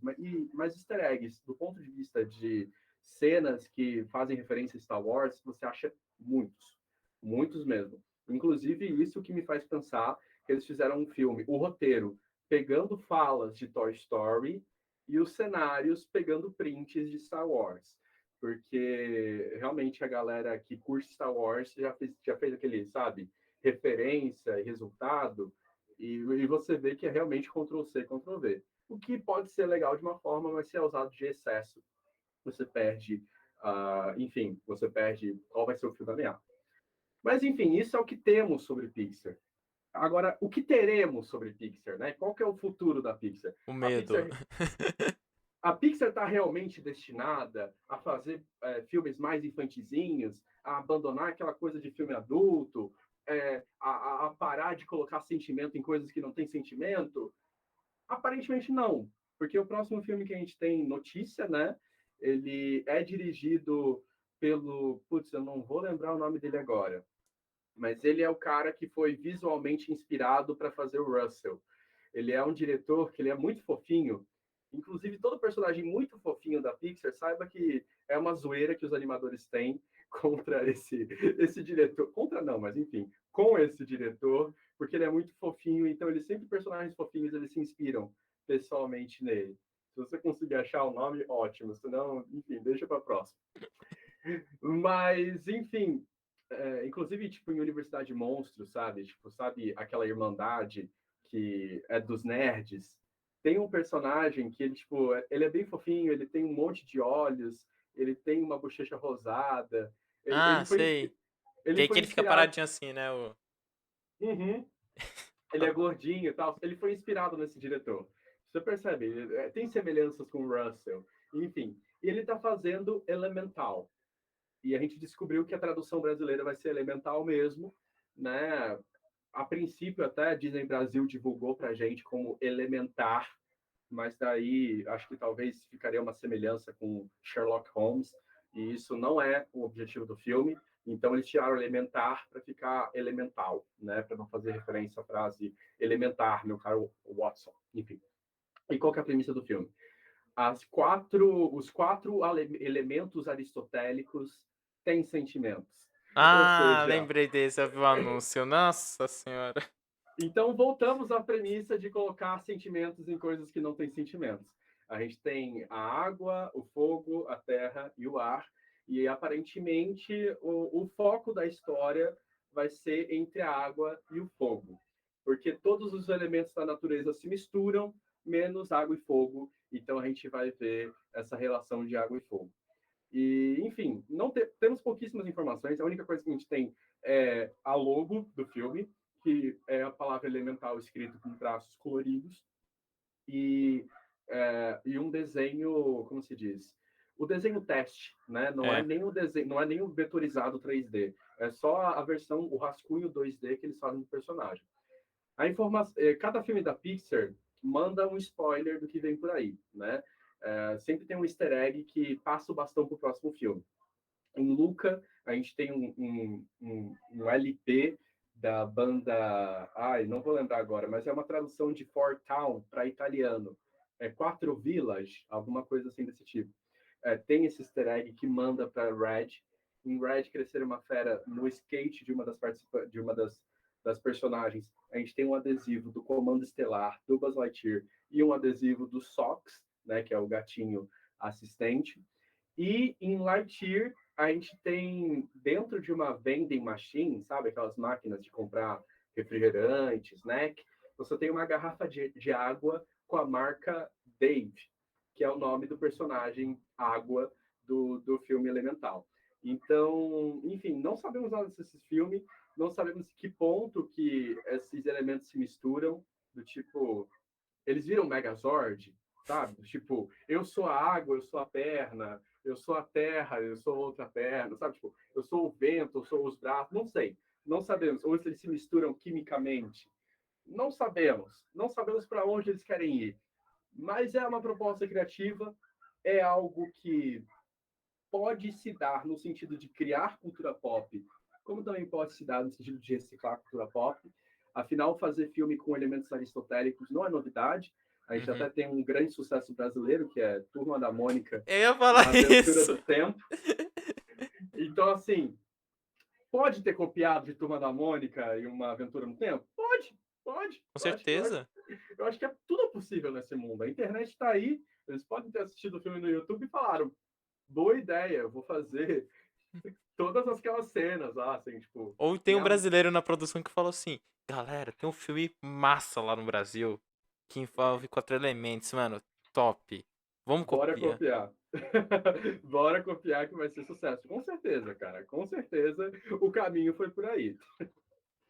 Mas easter eggs, do ponto de vista de cenas que fazem referência a Star Wars, você acha muitos. Muitos mesmo. Inclusive, isso que me faz pensar que eles fizeram um filme, o roteiro, pegando falas de Toy Story e os cenários pegando prints de Star Wars. Porque realmente a galera que curte Star Wars já fez aquele, sabe, referência e resultado, e você vê que é realmente Ctrl-C, Ctrl-V. O que pode ser legal de uma forma, mas se é usado de excesso, você perde, enfim, você perde qual vai ser o fio da meada. Mas, enfim, isso é o que temos sobre Pixar. Agora, o que teremos sobre Pixar, né? Qual que é o futuro da Pixar? O A medo. Pixar a Pixar está realmente destinada a fazer filmes mais infantizinhos, a abandonar aquela coisa de filme adulto, a parar de colocar sentimento em coisas que não têm sentimento? Aparentemente não, porque o próximo filme que a gente tem notícia, né? Ele é dirigido pelo, putz, eu não vou lembrar o nome dele agora, mas ele é o cara que foi visualmente inspirado para fazer o Russell. Ele é um diretor que ele é muito fofinho. Inclusive, todo personagem muito fofinho da Pixar, saiba que é uma zoeira que os animadores têm contra esse diretor. Contra não, mas enfim, com esse diretor, porque ele é muito fofinho, então ele sempre, personagens fofinhos, eles se inspiram pessoalmente nele. Se você conseguir achar o nome, ótimo. Senão, enfim, deixa para próxima. Mas, enfim, inclusive, tipo, em Universidade Monstro, sabe? Tipo, sabe aquela irmandade que é dos nerds? Tem um personagem que ele, tipo, ele é bem fofinho, ele tem um monte de olhos, ele tem uma bochecha rosada. Ele, Ah, ele foi, sei. Que ele aí que foi ele fica inspirado. paradinho assim, né? Uhum, ele é gordinho e tal. Ele foi inspirado nesse diretor. Você percebe? Tem semelhanças com o Russell. Enfim, e ele está fazendo Elemental. E a gente descobriu que a tradução brasileira vai ser Elemental mesmo, né? A princípio, até a Disney Brasil divulgou para a gente como Elementar, mas daí acho que talvez ficaria uma semelhança com Sherlock Holmes, e isso não é o objetivo do filme. Então eles tiraram Elementar para ficar Elemental, né? Para não fazer referência à frase Elementar, meu caro Watson. Enfim. E qual que é a premissa do filme? Os quatro elementos aristotélicos têm sentimentos. Ou Ah, seja, lembrei desse, eu vi o anúncio. Nossa senhora. então voltamos à premissa de colocar sentimentos em coisas que não têm sentimentos. A gente tem a água, o fogo, a terra e o ar, e aparentemente o foco da história vai ser entre a água e o fogo, porque todos os elementos da natureza se misturam, menos água e fogo, então a gente vai ver essa relação de água e fogo. E, enfim, não temos pouquíssimas informações. A única coisa que a gente tem é a logo do filme, que é a palavra elemental escrito com traços coloridos, e, e um desenho, como se diz? O desenho teste, né? Não é É. nem o desenho, não é nem o vetorizado 3D. É só a versão, o rascunho 2D que eles fazem do personagem. A informação, cada filme da Pixar manda um spoiler do que vem por aí, né? Sempre tem um easter egg que passa o bastão para o próximo filme. Em Luca, a gente tem um LP da banda. Ai, não vou lembrar agora, mas é uma tradução de Four Town para italiano. É Quatro Village, alguma coisa assim desse tipo. Tem esse easter egg que manda para Red. Em Red, Crescer uma Fera, no skate de uma das personagens, a gente tem um adesivo do Comando Estelar, do Buzz Lightyear, e um adesivo do Sox, né, que é o gatinho assistente. E em Lightyear, a gente tem dentro de uma vending machine, sabe? Aquelas máquinas de comprar refrigerante, snack. Você tem uma garrafa de água com a marca Dave, que é o nome do personagem Água do filme Elemental. Então, enfim, não sabemos nada desse filme, não sabemos que ponto que esses elementos se misturam, do tipo, eles viram Megazord, sabe? Tipo, eu sou a água, eu sou a perna, eu sou a terra, eu sou outra perna, sabe? Tipo, eu sou o vento, eu sou os braços, não sei. Não sabemos. Ou se eles se misturam quimicamente. Não sabemos. Não sabemos para onde eles querem ir. Mas é uma proposta criativa, é algo que pode se dar no sentido de criar cultura pop, como também pode se dar no sentido de reciclar cultura pop. Afinal, fazer filme com elementos aristotélicos não é novidade. A gente Uhum. até tem um grande sucesso brasileiro, que é Turma da Mônica Eu ia falar na Aventura isso. do Tempo. Então, assim, pode ter copiado de Turma da Mônica e Uma Aventura no Tempo? Pode, pode. Com Eu acho, certeza. eu acho que tudo é possível nesse mundo. A internet está aí, eles podem ter assistido o filme no YouTube e falaram, boa ideia, eu vou fazer todas aquelas cenas lá, assim, tipo, Ou tem tem um a... brasileiro na produção que falou assim: galera, tem um filme massa lá no Brasil que envolve quatro elementos, mano. Top. Vamos Bora copiar. copiar. Bora copiar que vai ser sucesso. Com certeza, cara. Com certeza o caminho foi por aí.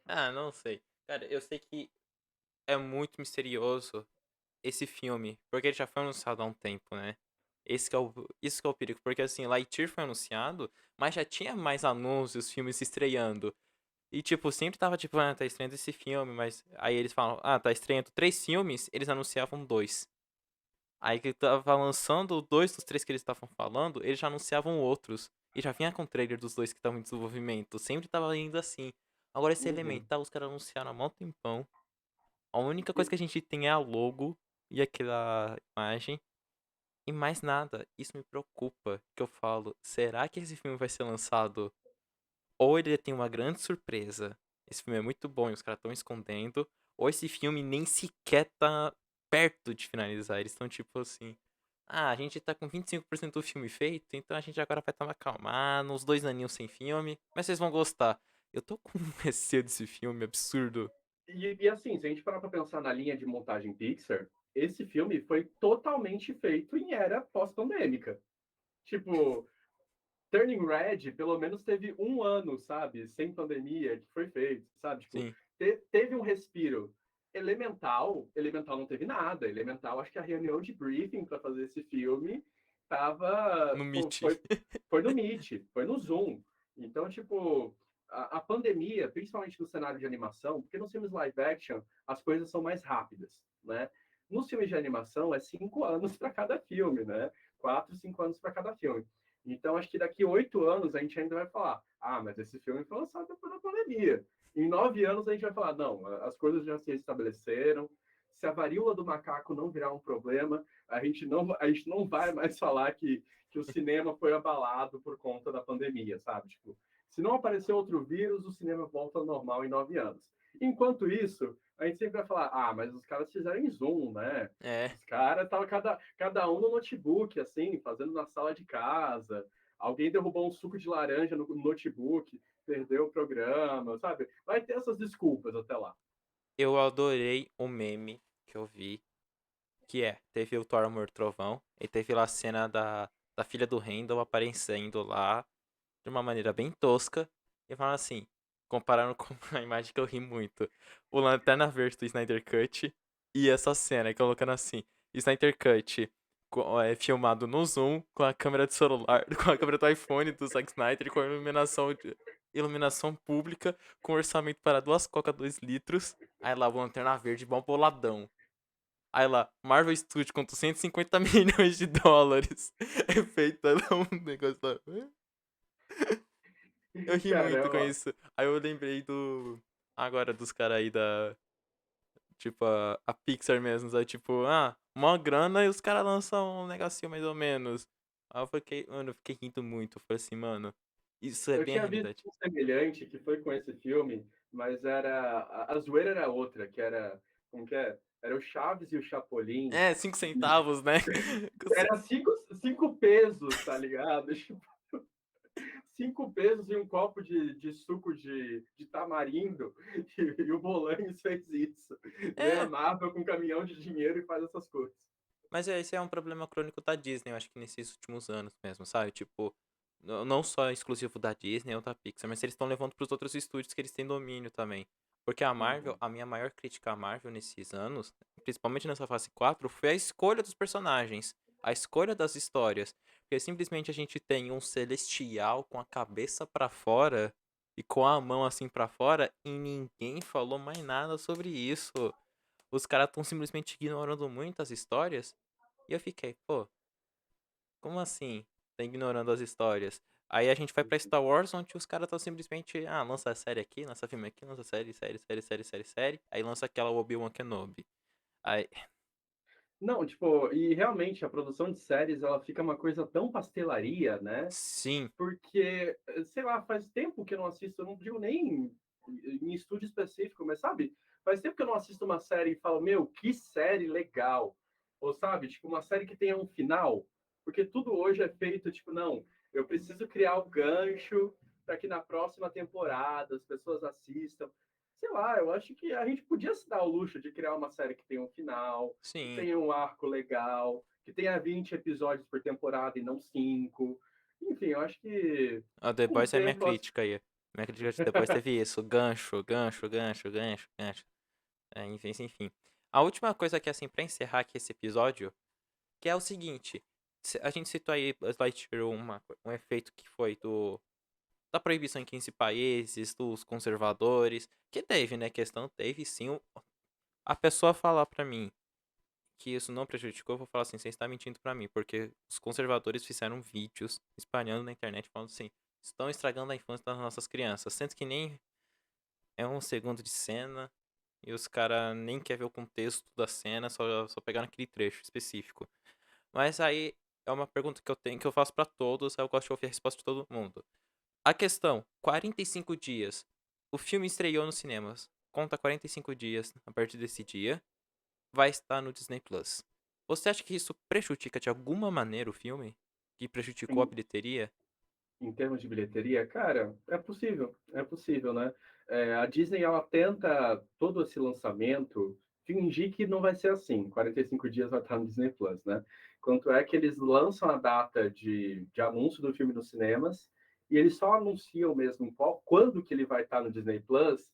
Ah, não sei. Cara, eu sei que é muito misterioso esse filme, porque ele já foi anunciado há um tempo, né? Isso que é o perigo, porque assim, Lightyear foi anunciado, mas já tinha mais anúncios, filmes se estreando. E, tipo, sempre tava, tipo, tá estreando esse filme, mas aí eles falam, tá estreando 3 filmes, eles anunciavam 2. Aí que tava lançando 2 dos 3 que eles estavam falando, eles já anunciavam outros. E já vinha com o trailer dos 2 que estavam em desenvolvimento. Sempre tava indo assim. Agora esse Uhum. Elemental, os caras anunciaram há mó tempão. A única coisa E, que a gente tem é a logo e aquela imagem. E mais nada. Isso me preocupa. Que eu falo, será que esse filme vai ser lançado? Ou ele tem uma grande surpresa. Esse filme é muito bom e os caras estão escondendo. Ou esse filme nem sequer tá perto de finalizar. Eles estão tipo assim. A gente tá com 25% do filme feito, então a gente agora vai estar acalmado, uns 2 aninhos sem filme, mas vocês vão gostar. Eu tô com receio desse filme absurdo. e assim, se a gente parar para pensar na linha de montagem Pixar, esse filme foi totalmente feito em era pós-pandêmica. Tipo, Turning Red, pelo menos teve um ano, sabe? Sem pandemia, que foi feito, sabe? Tipo, Sim, teve um respiro. Elemental não teve nada. Elemental, acho que a reunião de briefing para fazer esse filme tava, no pô, Meet. foi no Meet, foi no Zoom. Então, tipo, a pandemia, principalmente no cenário de animação, porque nos filmes live action as coisas são mais rápidas, né? Nos filmes de animação é 5 anos para cada filme, né? 4, 5 anos para cada filme. Então, acho que daqui 8 anos a gente ainda vai falar: mas esse filme foi lançado depois da pandemia. Em 9 anos a gente vai falar: não, as coisas já se estabeleceram. Se a varíola do macaco não virar um problema, a gente não vai mais falar que o cinema foi abalado por conta da pandemia, sabe? Tipo, se não aparecer outro vírus, o cinema volta ao normal em 9 anos. Enquanto isso, a gente sempre vai falar: mas os caras fizeram em Zoom, né? É, Os caras estavam cada um no notebook, assim, fazendo na sala de casa. Alguém derrubou um suco de laranja no notebook, perdeu o programa, sabe? Vai ter essas desculpas até lá. eu adorei o meme que eu vi, teve o Thor Amor e Trovão, e teve lá a cena da filha do Randall aparecendo lá, de uma maneira bem tosca, e falando assim, comparando com a imagem que eu ri muito, o Lanterna Verde do Snyder Cut e essa cena, colocando assim, Snyder Cut filmado no Zoom, com a câmera de celular, com a câmera do iPhone do Zack Snyder, com a iluminação pública, com orçamento para 2 Coca 2 litros, aí lá o Lanterna Verde, bom boladão. Aí lá, Marvel Studios contra 150 milhões de dólares. É feito um negócio lá. Eu ri Cara, muito com isso. Aí eu lembrei agora dos caras aí da. Tipo, a Pixar mesmo. Aí, tipo, uma grana e os caras lançam um negocinho mais ou menos. Aí eu fiquei rindo muito. Eu falei assim, mano, isso é eu bem a tinha visto realidade. um semelhante que foi com esse filme, mas a zoeira era outra, que era, como que é? Era o Chaves e o Chapolin. 5 centavos, né? Era cinco pesos, tá ligado? 5 pesos e um copo de suco de tamarindo, e o Bolaños fez isso. Vem a É, Marvel com um caminhão de dinheiro e faz essas coisas. mas esse é um problema crônico da Disney, eu acho que nesses últimos anos mesmo, sabe? Tipo, não só exclusivo da Disney ou da Pixar, mas eles estão levando pros outros estúdios que eles têm domínio também. Porque a Marvel, Uhum. a minha maior crítica à Marvel nesses anos, principalmente nessa fase 4, foi a escolha dos personagens, a escolha das histórias. Porque simplesmente a gente tem um celestial com a cabeça pra fora e com a mão assim pra fora e ninguém falou mais nada sobre isso. Os caras estão simplesmente ignorando muitas histórias. E eu fiquei, pô, como assim? Tá ignorando as histórias? Aí a gente vai pra Star Wars, onde os caras estão simplesmente, lança série aqui, lança filme aqui, lança série. Aí lança aquela Obi-Wan Kenobi. Aí, Não, tipo, e realmente a produção de séries ela fica uma coisa tão pastelaria, né? sim, Porque, sei lá, faz tempo que eu não assisto, eu não digo nem em estúdio específico, mas sabe, faz tempo que eu não assisto uma série e falo, meu, que série legal. Ou sabe, tipo, uma série que tenha um final. Porque tudo hoje é feito, tipo, não, eu preciso criar o gancho para que na próxima temporada as pessoas assistam. Sei lá, eu acho que a gente podia se dar o luxo de criar uma série que tenha um final, que sim. tenha um arco legal, que tenha 20 episódios por temporada e não 5. Enfim, eu acho que A The com o Boys é minha tempo. crítica aí. Minha crítica de The Boys teve isso, gancho, gancho, gancho, gancho, gancho. Enfim. A última coisa que, assim, pra encerrar aqui esse episódio, que é o seguinte. A gente citou aí Buzz Lightyear, um efeito que foi da proibição em 15 países, dos conservadores, que teve, né, questão, teve sim, a pessoa falar pra mim que isso não prejudicou, eu vou falar assim, você está mentindo pra mim, porque os conservadores fizeram vídeos espalhando na internet falando assim, estão estragando a infância das nossas crianças, sendo que nem é um segundo de cena e os caras nem quer ver o contexto da cena, só pegar naquele trecho específico. Mas aí é uma pergunta que eu tenho, que eu faço pra todos, aí eu gosto de ouvir a resposta de todo mundo. A questão, 45 dias. O filme estreou nos cinemas. Conta 45 dias a partir desse dia. Vai estar no Disney Plus. Você acha que isso prejudica de alguma maneira o filme? Que prejudicou a Em, bilheteria? em termos de bilheteria, cara, é possível, né? A Disney, ela tenta, todo esse lançamento, fingir que não vai ser assim. 45 dias vai estar no Disney Plus, né? Quanto é que eles lançam a data de anúncio do filme nos cinemas e eles só anunciam mesmo quando que ele vai estar no Disney Plus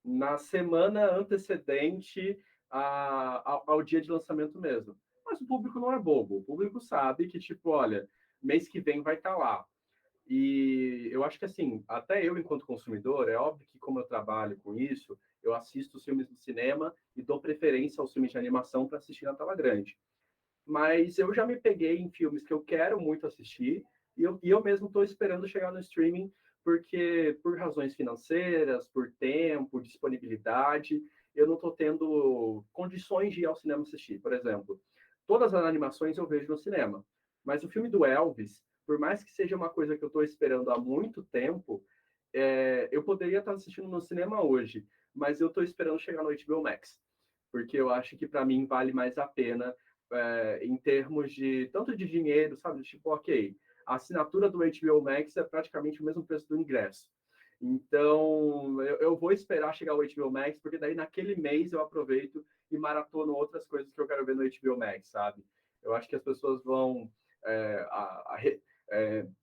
na semana antecedente ao dia de lançamento mesmo. Mas o público não é bobo. O público sabe que, tipo, olha, mês que vem vai estar lá. E eu acho que, assim, até eu, enquanto consumidor, é óbvio que, como eu trabalho com isso, eu assisto os filmes do cinema e dou preferência aos filmes de animação para assistir na tela grande. Mas eu já me peguei em filmes que eu quero muito assistir e eu mesmo estou esperando chegar no streaming porque por razões financeiras, por tempo, disponibilidade, eu não estou tendo condições de ir ao cinema assistir. Por exemplo, todas as animações eu vejo no cinema, mas o filme do Elvis, por mais que seja uma coisa que eu estou esperando há muito tempo, eu poderia estar assistindo no cinema hoje, mas eu estou esperando chegar no HBO Max, porque eu acho que para mim vale mais a pena em termos de tanto de dinheiro, sabe? Tipo, ok, a assinatura do HBO Max é praticamente o mesmo preço do ingresso. Então, eu vou esperar chegar o HBO Max, porque daí naquele mês eu aproveito e maratono outras coisas que eu quero ver no HBO Max, sabe? Eu acho que as pessoas vão é, a, a,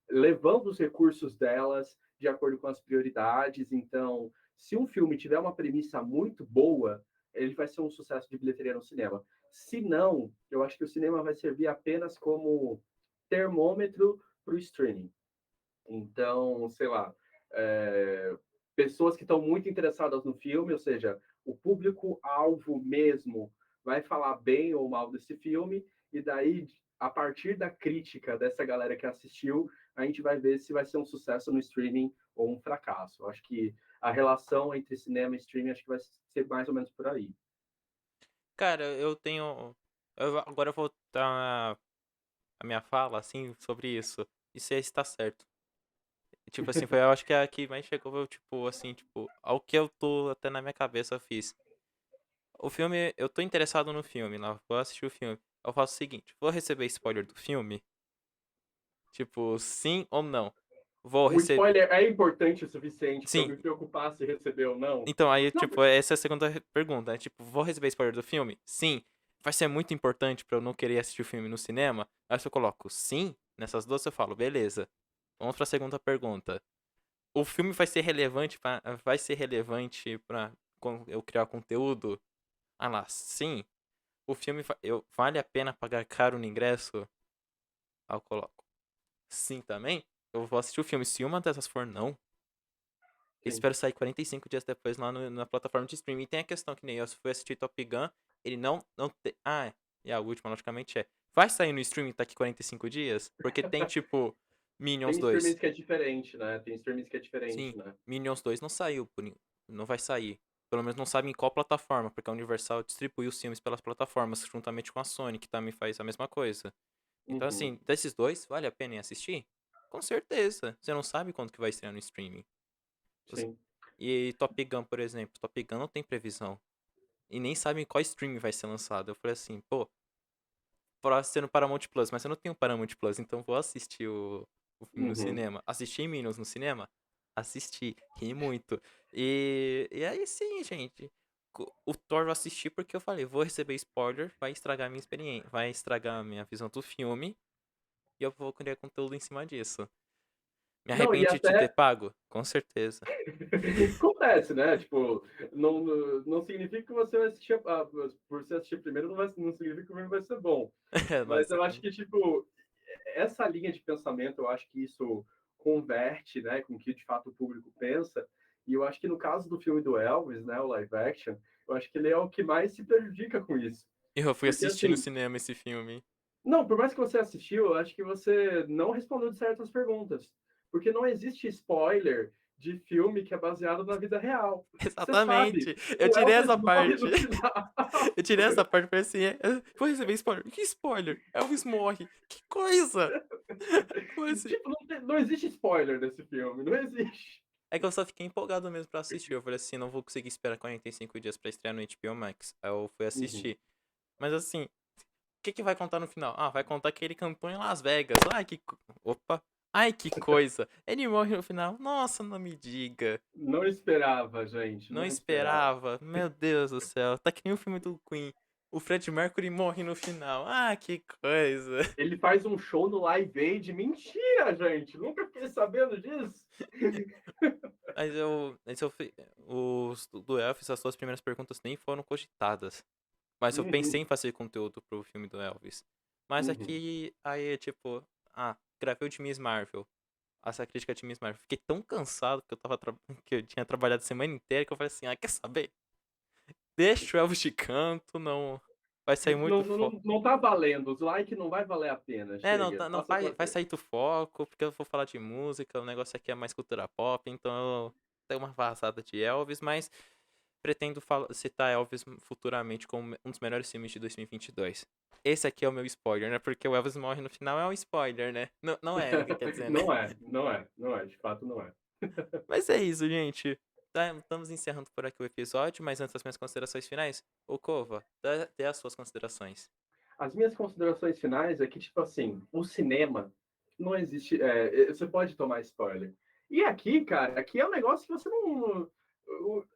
levando os recursos delas de acordo com as prioridades. Então, se um filme tiver uma premissa muito boa, ele vai ser um sucesso de bilheteria no cinema. Se não, eu acho que o cinema vai servir apenas como termômetro para o streaming. Então, sei lá, pessoas que estão muito interessadas no filme, ou seja, o público-alvo mesmo vai falar bem ou mal desse filme, e daí, a partir da crítica dessa galera que assistiu, a gente vai ver se vai ser um sucesso no streaming ou um fracasso. Eu acho que a relação entre cinema e streaming acho que vai ser mais ou menos por aí. Cara, eu tenho. Agora eu vou dar a minha fala, assim, sobre isso. E se está certo. Tipo assim, foi, eu acho que a que mais chegou, tipo, assim, tipo, ao que eu tô até na minha cabeça eu fiz. O filme, eu tô interessado no filme, lá, vou assistir o filme. Eu faço o seguinte, vou receber spoiler do filme? Tipo, sim ou não? Vou O receber. spoiler é importante o suficiente para eu Sim. me preocupar se receber ou não? Então, aí, Não, tipo, essa é a segunda pergunta. Tipo, vou receber spoiler do filme? Sim. Vai ser muito importante pra eu não querer assistir o filme no cinema? Aí se eu coloco sim, nessas duas eu falo, beleza. Vamos pra segunda pergunta. O filme vai ser relevante para eu criar conteúdo? Ah lá, sim. O filme vale a pena pagar caro no ingresso? Aí eu coloco sim também. Eu vou assistir o filme. Se uma dessas for não, eu sim. espero sair 45 dias depois lá na plataforma de streaming. E tem a questão que nem eu fui assistir Top Gun, ele não tem. Ah, e a última, logicamente, é. Vai sair no streaming daqui 45 dias? Porque tem tipo Minions Tem 2. streamings que é diferente, né? Tem streamings que é Sim, diferente, né? Minions 2 não saiu, não vai sair. Pelo menos não sabe em qual plataforma, porque a Universal distribui os filmes pelas plataformas, juntamente com a Sony, que também faz a mesma coisa. Então, Uhum, assim, desses dois, vale a pena ir assistir? Com certeza. Você não sabe quando que vai estrear no streaming. sim. E Top Gun, por exemplo. Top Gun não tem previsão. E nem sabe em qual streaming vai ser lançado. Eu falei assim, pô, pra ser no Paramount Plus, mas eu não tenho Paramount Plus, então vou assistir o filme no Uhum. cinema. Assisti Minions no cinema? Assisti, ri muito. E aí sim, gente. O Thor eu assisti porque eu falei, vou receber spoiler, vai estragar a minha experiência, vai estragar a minha visão do filme, e eu vou criar conteúdo em cima disso. Me Não, e arrependi de ter até pago? Com certeza. acontece, né? Tipo, não significa que você vai assistir, por você assistir primeiro, não significa que o filme vai ser bom. É, Mas mas eu acho que, tipo, essa linha de pensamento, eu acho que isso converte, né, com o que de fato o público pensa. E eu acho que no caso do filme do Elvis, né, o live action, eu acho que ele é o que mais se prejudica com isso. Eu fui Porque assistir no assim, cinema esse filme. não, por mais que você assistiu, eu acho que você não respondeu de certas perguntas. Porque não existe spoiler de filme que é baseado na vida real. Você sabe, Exatamente. Eu o tirei Elvis essa morre parte. no final. Eu tirei essa parte e falei assim, vou receber spoiler. Que spoiler? Elvis morre. Que coisa! Como assim? Tipo, não existe spoiler desse filme, não existe. É que eu só fiquei empolgado mesmo pra assistir. Eu falei assim, não vou conseguir esperar 45 dias pra estrear no HBO Max. Aí eu fui Uhum. assistir. Mas assim, o que que vai contar no final? Ah, vai contar que ele campou em Las Vegas. Ai, Opa! Ai, que coisa! Ele morre no final. Nossa, não me diga. Não esperava, gente, Não não esperava. esperava. Meu Deus do céu. Tá que nem o filme do Queen. O Fred Mercury morre no final. Ah, que coisa. Ele faz um show no Live Aid. Mentira, gente! Nunca fiquei sabendo disso. Os do Elvis, as suas primeiras perguntas nem foram cogitadas. Mas eu pensei Uhum, em fazer conteúdo pro filme do Elvis. Mas uhum. aqui, aí, tipo, gravei o de Miss Marvel. Essa crítica de Miss Marvel. Fiquei tão cansado que que eu tinha trabalhado a semana inteira que eu falei assim, quer saber? Deixa o Elvis de canto, não. Vai sair muito Não, foco. não tá valendo. Os likes não vai valer a pena. É, não, Chega, não passa pra vai frente. sair do foco, porque eu vou falar de música, o negócio aqui é mais cultura pop, então eu tenho uma vazada de Elvis, mas pretendo citar Elvis futuramente como um dos melhores filmes de 2022. Esse aqui é o meu spoiler, né? Porque o Elvis morre no final é um spoiler, né? Não, não é, quer dizer, né? Não é, não é, não é. De fato, não é. Mas é isso, gente. Tá, estamos encerrando por aqui o episódio, mas antes das minhas considerações finais, ô Cova, dê as suas considerações. As minhas considerações finais é que, tipo assim, o cinema não existe. Você pode tomar spoiler. E aqui, cara, aqui é um negócio que você não.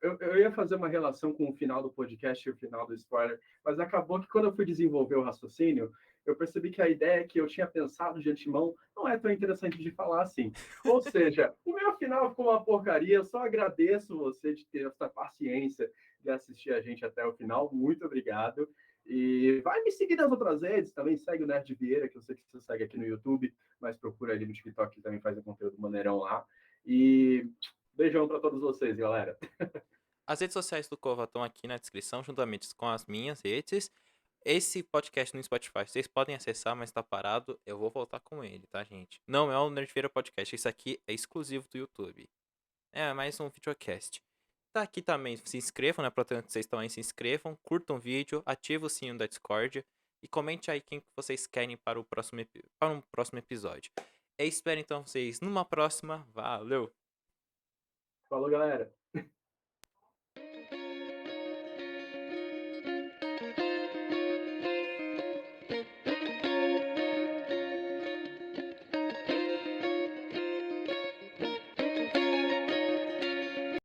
Eu ia fazer uma relação com o final do podcast e o final do spoiler, mas acabou que quando eu fui desenvolver o raciocínio, eu percebi que a ideia que eu tinha pensado de antemão não é tão interessante de falar assim. Ou seja, o meu final ficou uma porcaria. Eu só agradeço você de ter essa paciência de assistir a gente até o final. Muito obrigado. E vai me seguir nas outras redes, também segue o Nerd Vieira, que eu sei que você segue aqui no YouTube, mas procura ali no TikTok, que também faz um conteúdo maneirão lá. E beijão para todos vocês, galera. As redes sociais do Cova estão aqui na descrição, juntamente com as minhas redes. Esse podcast no Spotify, vocês podem acessar, mas tá parado. Eu vou voltar com ele, tá, gente? Não é o Nerdfeira Podcast, isso aqui é exclusivo do YouTube. É mais um videocast. Tá aqui também, se inscrevam, né? Portanto, vocês também se inscrevam, curtam o vídeo, ativem o sininho da Discord e comente aí quem vocês querem para para um próximo episódio. Eu espero então vocês numa próxima. Valeu! Falou, galera.